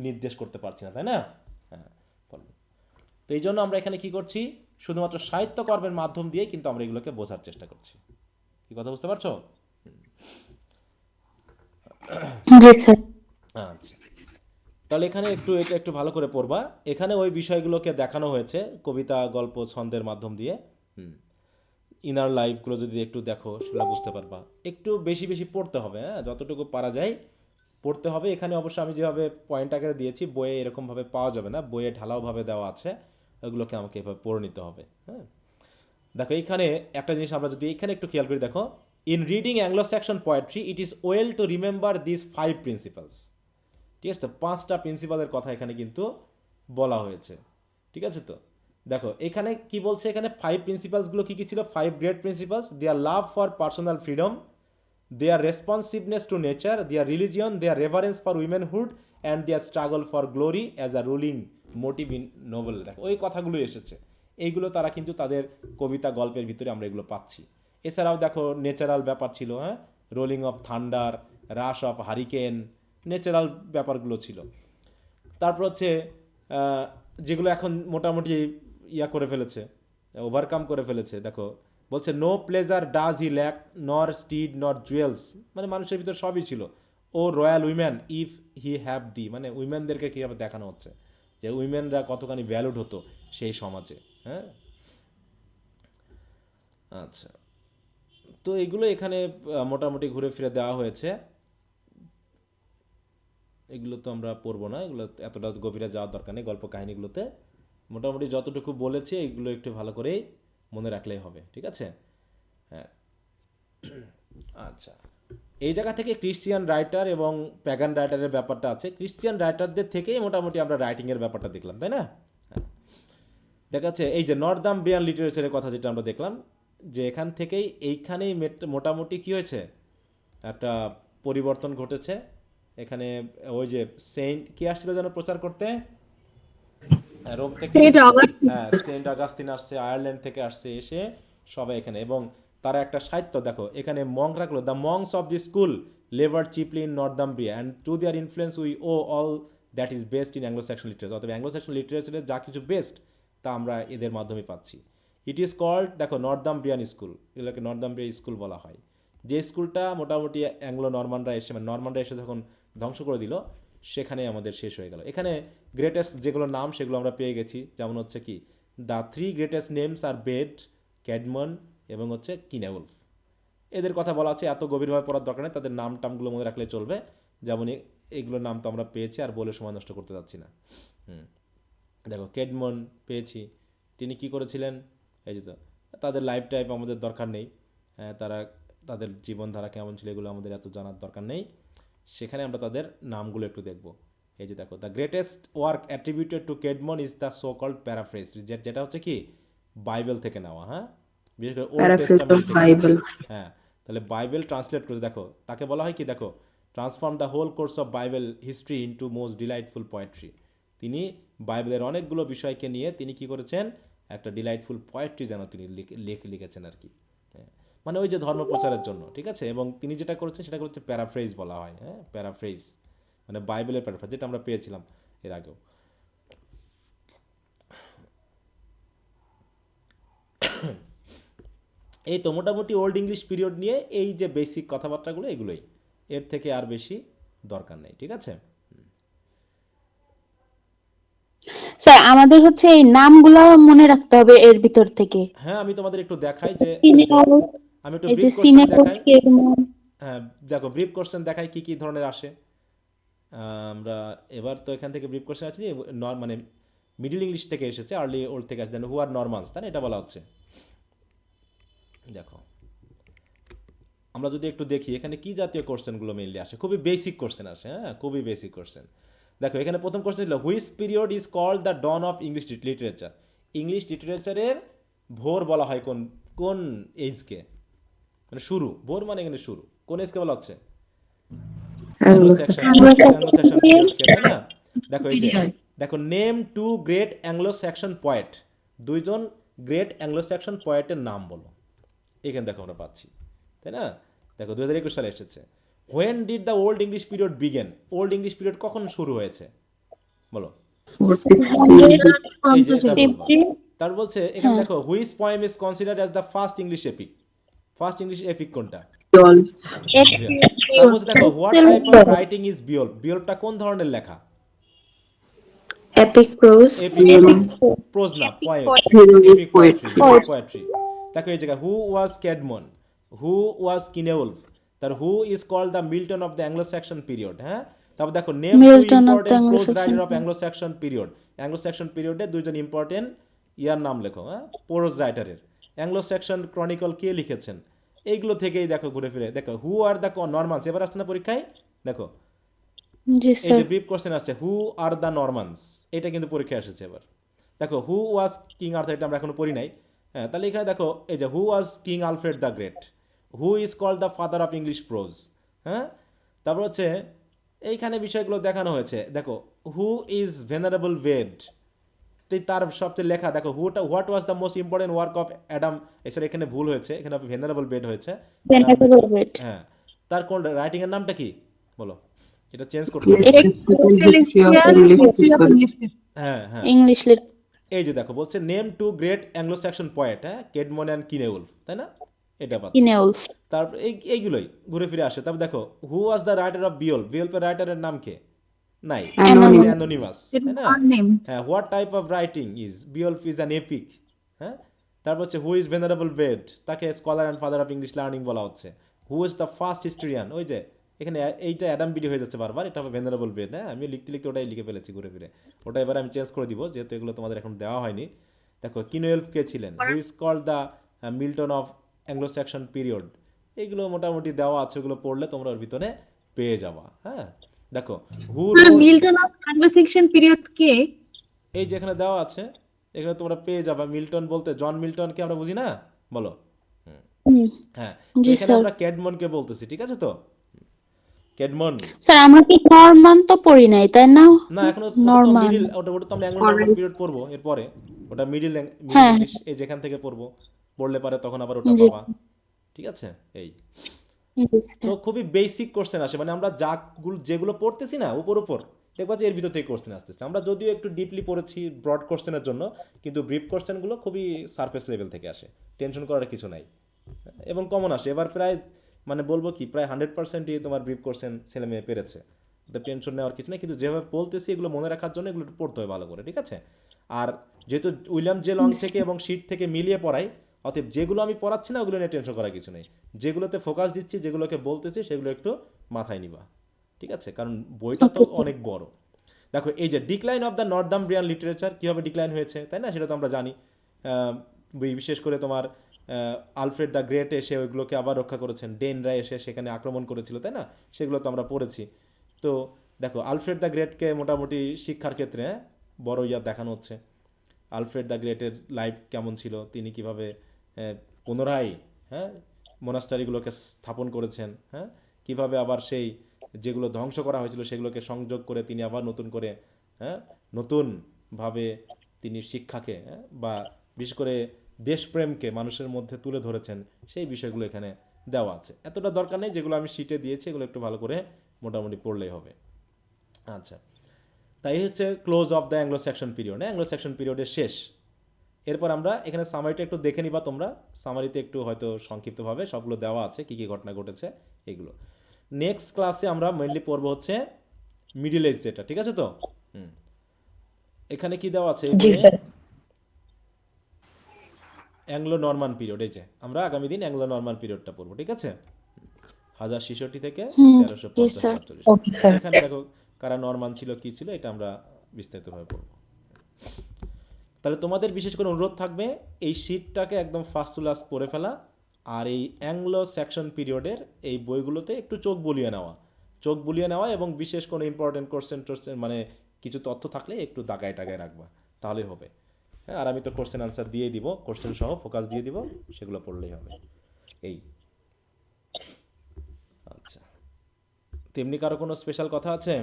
নির্দেশ করতে পারছি না, তাই না? হ্যাঁ, তো তো এই জন্য আমরা এখানে কি করছি, শুধুমাত্র সাহিত্যকর্মের মাধ্যম দিয়ে কিন্তু আমরা এগুলোকে বোঝার চেষ্টা করছি। কি কথা বুঝতে পারছো? জি স্যার। আচ্ছা, তাহলে এখানে এটা একটু ভালো করে পড়বা। এখানে ওই বিষয়গুলোকে দেখানো হয়েছে কবিতা, গল্প, ছন্দের মাধ্যম দিয়ে। ইনার লাইফগুলো যদি একটু দেখো সেগুলো বুঝতে পারবা। একটু বেশি বেশি পড়তে হবে, হ্যাঁ, যতটুকু পারা যায় পড়তে হবে। এখানে অবশ্য আমি যেভাবে পয়েন্ট আকারে দিয়েছি, বইয়ে এরকমভাবে পাওয়া যাবে না, বইয়ে ঢালাওভাবে দেওয়া আছে, ওগুলোকে আমাকে এভাবে পড়ে নিতে হবে। হ্যাঁ, দেখো এইখানে একটা জিনিস আমরা যদি এখানে একটু খেয়াল করি, দেখো, in reading Anglo Saxon poetry it is well to remember this 5 principles. ঠিক আছে, তো 5টা প্রিন্সিপালের কথা এখানে কিন্তু বলা হয়েছে। ঠিক আছে, তো দেখো এখানে কি বলছে, এখানে 5 প্রিন্সিপালসগুলো কী কী ছিল? 5 great principles: their love for personal freedom, their responsiveness to nature, their religion, their reverence for womanhood and their struggle for glory as a ruling motive in noble. দেখো ওই কথাগুলো এসেছে, এইগুলো তারা কিন্তু তাদের কবিতা, গল্পের ভিতরে আমরা এগুলো পাচ্ছি। এছাড়াও দেখো ন্যাচারাল ব্যাপার ছিল, হ্যাঁ, rolling of thunder, rush of hurricane, natural ব্যাপারগুলো ছিল। তারপর হচ্ছে যেগুলো এখন মোটামুটি ইয়া করে ফেলেছে, ওভারকাম করে ফেলেছে। দেখো বলছে no pleasure does he lack nor steed nor jewels, মানে মানুষের ভিতর সবই ছিল। O royal woman if he have thee, মানে উইমেনদেরকে কীভাবে দেখানো হচ্ছে যে উইমেনরা কতখানি ভ্যালুড হতো সেই সমাজে। হ্যাঁ, আচ্ছা, তো এগুলো এখানে মোটামুটি ঘুরে ফিরে দেওয়া হয়েছে। এগুলো তো আমরা পড়বো না, এগুলো এতটা গভীরে যাওয়ার দরকার নেই। গল্প কাহিনীগুলোতে মোটামুটি যতটুকু বলেছে এগুলো একটু ভালো করেই মনে রাখলেই হবে। ঠিক আছে, হ্যাঁ। আচ্ছা, এই জায়গা থেকে ক্রিশ্চিয়ান রাইটার এবং প্যাগান রাইটারের ব্যাপারটা আছে। ক্রিশ্চিয়ান রাইটারদের থেকেই মোটামুটি আমরা রাইটিংয়ের ব্যাপারটা দেখলাম, তাই না? হ্যাঁ, দেখা যাচ্ছে এই যে নর্দাম্ব্রিয়ান লিটারেচারের কথা যেটা আমরা দেখলাম, যে এখান থেকেই এইখানেই মোটামুটি কী হয়েছে, একটা পরিবর্তন ঘটেছে। এখানে ওই যে সেন্ট কি আসছিল যেন প্রচার করতে, রোম থেকে, সেন্ট অগাস্টিন। হ্যাঁ, সেন্ট অগাস্টিন আসছে, আয়ারল্যান্ড থেকে আসছে, এসে সবাই এখানে, এবং তারা একটা সাহিত্য, দেখো এখানে মঙ্ক রাখলো, the monks of the school লেভার chiefly in Northumbria and to their influence we owe all that is best in Anglo Saxon literature. অথবা অ্যাংলো স্যাক্সন লিটারেচারের যা কিছু বেস্ট তা আমরা এদের মাধ্যমে পাচ্ছি। ইট ইজ কল্ড, দেখো, নর্দাম্ব্রিয়ান স্কুল, এগুলোকে নর্দাম্ব্রিয়া স্কুল বলা হয়। যে স্কুলটা মোটামুটি অ্যাংলো নরমানরা এসে, মানে নরমানরা এসে যখন ধ্বংস করে দিল, সেখানে আমাদের শেষ হয়ে গেল। এখানে গ্রেটেস্ট যেগুলো নাম সেগুলো আমরা পেয়ে গেছি, যেমন হচ্ছে কি the 3 greatest names are Bede, Caedmon এবং হচ্ছে কিনেউলফ। এদের কথা বলা আছে, এত গভীরভাবে পড়ার দরকার নেই, তাদের নাম টামগুলো মনে রাখলে চলবে। যেমন এইগুলোর নাম তো আমরা পেয়েছি, আর বলে সময় নষ্ট করতে যাচ্ছি না। দেখো ক্যাডমন পেয়েছি, তিনি কি করেছিলেন, এই যে, তো তাদের লাইফ টাইপ আমাদের দরকার নেই, হ্যাঁ, তাদের জীবনধারা কেমন ছিল এগুলো আমাদের এত জানার দরকার নেই। সেখানে আমরা তাদের নামগুলো একটু দেখব। এই যে দেখো, the greatest work attributed to Caedmon is the so called paraphrase, যেটা হচ্ছে কি বাইবেল থেকে নেওয়া, হ্যাঁ, বিশেষ করে ওল্ড টেস্টামেন্ট থেকে। বাইবেল। হ্যাঁ, তাহলে বাইবেল ট্রান্সলেট করেছে। দেখো তাকে বলা হয় কি, দেখো, transform the whole course of Bible history into most delightful poetry. তিনি বাইবেলের অনেকগুলো বিষয়কে নিয়ে তিনি কি করেছেন, একটা ডিলাইটফুল পোয়েট্রি যেন তিনি লিখেছেন আর কি। হ্যাঁ, মানে ওই যে ধর্ম প্রচারের জন্য। ঠিক আছে, এবং তিনি যেটা করেছেন সেটা হচ্ছে প্যারাফ্রেজ বলা হয়। হ্যাঁ, প্যারাফ্রেজ মানে বাইবেলের প্যারাফ্রেজ, যেটা আমরা পেয়েছিলাম এর আগেও। এই তো মোটামুটি ওল্ড ইংলিশ পিরিয়ড নিয়ে এই যে বেসিক কথাবার্তাগুলো, এগুলোই, এর থেকে আর বেশি দরকার নেই। ঠিক আছে, স্যার আমাদের হচ্ছে এই নামগুলো মনে রাখতে হবে এর ভিতর থেকে। হ্যাঁ, আমি তোমাদের একটু দেখাই যে, আমি একটু এই যে ব্রিফ কোশ্চেন দেখাই। সিনেমা। হ্যাঁ, দেখো ব্রিফ কোশ্চেন দেখাই কি কি ধরনের আসে। আমরা এবার তো এখান থেকে ব্রিফ কোশ্চেন আছে, মানে মিডল ইংলিশ থেকে এসেছে, আর্লি ওল্ড থেকে আসছে, হু আর নরমান্স, তাই না, এটা বলা হচ্ছে। দেখো আমরা যদি একটু দেখি এখানে কি জাতীয় কোশ্চেনগুলো মেইনলি আসে, খুবই বেসিক কোশ্চেন আসে। হ্যাঁ, খুবই বেসিক কোশ্চেন। দেখো এখানে প্রথম কোশ্চেন ছিল, which period is called the dawn of English literature. English লিটারেচারের ভোর বলা হয় কোন কোন এজকে, মানে শুরু, ভোর মানে এখানে শুরু, কোন এজকে বলা হচ্ছে, অ্যাংলো-স্যাক্সন পিরিয়ডকে, তাই না? দেখো এই যে, দেখো name two great Anglo Saxon poet, দুইজন গ্রেট অ্যাংলো-স্যাক্সন পোয়েটের নাম বলো। এখানে দেখো আমরা পাচ্ছি, তাই না? দেখো 2021 সালে এসেছে। When did the old English period begin, old English period কখন শুরু হয়েছে বলো। এই যে এটা বলবো। 50 তার বলছে এখানে হ্যাঁ দেখো which poem is considered as the first English epic. First English epic কোনটা? জল বিয়ল। তার বলছে দেখো what type of writing is Beowulf. বিয়লটা কোন ধরনের লেখা? epic prose, এপিক প্রোজ না, poetry. Epic poetry, epic poetry. দেখো এই জায়গায় হু ওয়াজ ক্যাডমন, হু ওয়াজ কিনেউলফ, তার who is called the Milton of the Anglo Saxon period. হ্যাঁ, তারপর দেখো name two Milton of the important prose Anglo Saxon writer of Anglo Saxon period. Anglo Saxon পিরিয়ডে দুইজন important year নাম লেখো, হ্যাঁ, প্রোজ রাইটারের। অ্যাংলো স্যাক্সন ক্রনিকল কে লিখেছেন? এইগুলো থেকেই দেখো ঘুরে ফিরে দেখো হু আর দ্য নরমান্স। এবার আসছে না পরীক্ষায়, দেখো জি এই স্যার যে ব্রিফ কোশ্চেন আসছে হু আর দ্য নরমান্স, এটা কিন্তু পরীক্ষায় এসেছে। এবার দেখো হু ওয়াজ কিং আর্থার, এটা আমরা এখনো পড়ি নাই। হ্যাঁ, তাহলে এখানে দেখো এই যে who was king Alfred the great, who is called the father of English prose. হ্যাঁ, তারপর হচ্ছে এইখানে বিষয়গুলো দেখানো হয়েছে। দেখো হু ইজ ভেনারেবল বেড, তার সবচেয়ে লেখা দেখো what was the most important work of Adam. এছাড়া এখানে ভুল হয়েছে, এখানে ভেনারেবল বেড হয়েছে। হ্যাঁ, তার কোন রাইটিং এর নামটা কি বলো? এটা চেঞ্জ করতে হবে। হ্যাঁ হ্যাঁ, ইংলিশ লিট এই যে দেখো বলছে name two great Anglo Saxon poet, হ্যাঁ, কেডমন অ্যান্ড কিনেউলফ, তাই না? এটা পাচ্ছি। কিনেউলফ তারপর এইগুলোই ঘুরে ফিরে আসে। তারপর দেখো who was the writer of Beowulf. বিয়ল্পের রাইটারের নাম কে? নাই, অ্যানোনিমাস, তাই না? হ্যাঁ, what type of writing is Beowulf is an epic. হ্যাঁ, তারপর হচ্ছে হু ইজ ভেনারেবল বেড, তাকে scholar and father of English learning বলা হচ্ছে। Who is the first historian, ওই যে এখানে এইটা অ্যাডাম বিডি হয়ে যাচ্ছে বারবার, এটা হবে ভেনারেবল বেড। হ্যাঁ, আমি লিখতে লিখতে ওটাই লিখে ফেলেছি ঘুরে ফিরে। ওটা এবার আমি চেঞ্জ করে দিব, যেহেতু এগুলো তোমাদের এখন দেওয়া হয়নি। দেখো কিনুয়েলফ কে ছিলেন? Who is called the Milton of Anglo Saxon period. এইগুলো মোটামুটি দেওয়া আছে, ওগুলো পড়লে তোমরা ওর ভিতরে পেয়ে যাবা। হ্যাঁ, দেখো হু মিল্টন অফ অ্যাংলো-স্যাক্সন পিরিয়ড কে? এই যে এখানে দেওয়া আছে, এখানে তোমরা পেয়ে যাবা। মিল্টন বলতে জন মিল্টনকে আমরা বুঝি না, বলো? হ্যাঁ, তো জি এখানে স্যার আমরা ক্যাডমনকে বলতেছি, ঠিক আছে? তো ক্যাডমন স্যার আমরা কি নরমান তো পড়ি নাই তাই না? না, এখনো ওটা তো নরমান মিডিল, ওটা তো আমরা অ্যাংলো নরমান পিরিয়ড পড়বো এরপরে। ওটা মিডিল হ্যাঁ ইংলিশ, এই যেখান থেকে পড়বো, পড়লে পারে তখন আবার ওটা জি পাবা। ঠিক আছে? এই জি তো স্যার খুবই বেসিক কোশ্চেন আসে, মানে আমরা যেগুলো পড়তেছি না উপর উপর, দেখবা যে এর ভিতর থেকে কোশ্চেন আসতেছে। আমরা যদিও একটু ডিপলি পড়েছি ব্রড কোশ্চেনের জন্য, কিন্তু ব্রিফ কোশ্চেনগুলো খুবই সারফেস লেভেল থেকে আসে, টেনশন করার কিছু নাই এবং কমন আসে। এবার প্রায় মানে বলবো কি প্রায় 100%ই তোমার ব্রিফ কোশ্চেন ছেলে মেয়ে পেরেছে, তো টেনশন নেওয়ার কিছু নেই। কিন্তু যেভাবে বলতেছি এগুলো মনে রাখার জন্য এগুলো একটু পড়তে হয় ভালো করে, ঠিক আছে? আর যেহেতু উইলিয়াম জে লং থেকে এবং শিট থেকে মিলিয়ে পড়াই, অতএব যেগুলো আমি পড়াচ্ছি না ওগুলো নিয়ে টেনশন করার কিছু নেই। যেগুলোতে ফোকাস দিচ্ছি, যেগুলোকে বলতেছি, সেগুলো একটু মাথায় নিবা, ঠিক আছে? কারণ বইটা তো ওকে অনেক বড়। দেখো এই যে ডিক্লাইন অফ দ্য নর্দাম্ব্রিয়ান লিটারেচার, কীভাবে ডিক্লাইন হয়েছে, তাই না? সেটা তো আমরা জানি। বিশেষ করে তোমার আলফ্রেড দ্য গ্রেট এসে ওইগুলোকে আবার রক্ষা করেছেন, ডেনরা এসে সেখানে আক্রমণ করেছিল, তাই না? সেগুলো তো আমরা পড়েছি। তো দেখো আলফ্রেড দ্য গ্রেটকে মোটামুটি শিক্ষার ক্ষেত্রে বড় দেখানো হচ্ছে। আলফ্রেড দ্য গ্রেটের লাইফ কেমন ছিল, তিনি কিভাবে পুনরায়, হ্যাঁ, মোনাস্টারিগুলোকে স্থাপন করেছেন, হ্যাঁ, কিভাবে আবার সেই যেগুলো ধ্বংস করা হয়েছিল সেগুলোকে সংযোগ করে তিনি আবার নতুন করে, হ্যাঁ, নতুনভাবে তিনি শিক্ষাকে, হ্যাঁ, বা বিশেষ করে দেশপ্রেমকে মানুষের মধ্যে তুলে ধরেছেন, সেই বিষয়গুলো এখানে দেওয়া আছে। এতটা দরকার নেই, যেগুলো আমি শিটে দিয়েছি এগুলো একটু ভালো করে মোটামুটি পড়লেই হবে। আচ্ছা, তাই হচ্ছে close of the Anglo Saxon period, Anglo Saxon পিরিয়ডের শেষ। এরপর আমরা এখানে সামারিটা একটু দেখে নিবা তোমরা। সামারিতে একটু হয়তো সংক্ষিপ্তভাবে সবগুলো দেওয়া আছে, কী কী ঘটনা ঘটেছে এগুলো। নেক্সট ক্লাসে আমরা মেনলি পড়বো হচ্ছে মিডিল এজ, যেটা, ঠিক আছে? তো এখানে কি দেওয়া আছে জি যে স্যার। Anglo Norman period. এই যে আমরা আগামী দিন অ্যাংলো নরমান পিরিয়ডটা পড়বো, ঠিক আছে? 1066 থেকে জি 1350 স্যার 48। Okay sir. এখানে দেখো কারা নরমান ছিল, কি ছিল, এটা আমরা বিস্তারিতভাবে পড়বো। তাহলে তোমাদের বিশেষ করে অনুরোধ থাকবে এই শিটটাকে একদম ফার্স্ট টু লাস্ট পড়ে ফেলা, আর এই অ্যাংলো স্যাক্সন পিরিয়ডের এই বইগুলোতে একটু চোখ বুলিয়ে নেওয়া এবং বিশেষ কোনো ইম্পর্টেন্ট কোশ্চেন মানে কিছু তথ্য থাকলে একটু দাগায় টাগায় রাখবা, তাহলেই হবে। হ্যাঁ, আর আমি তো কোশ্চেন আনসার দিয়ে দিব, কোশ্চেন সহ ফোকাস দিয়ে দিব, সেগুলো পড়লেই হবে। এই আচ্ছা, তেমনি কারো কোনো স্পেশাল কথা আছে?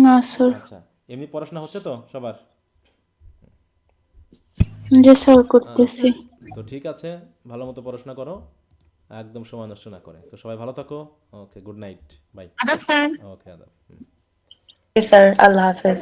না স্যার আচ্ছা, এমনি পড়াশোনা হচ্ছে তো সবার? জি স্যার করতেছি তো ঠিক আছে, ভালো মতো পড়াশোনা করো, একদম সময় নষ্ট না করে। তো সবাই ভালো থাকো। ওকে, গুড নাইট, বাই। আদাব স্যার। ওকে, আদাব। স্যার, আল্লাহ হাফেজ।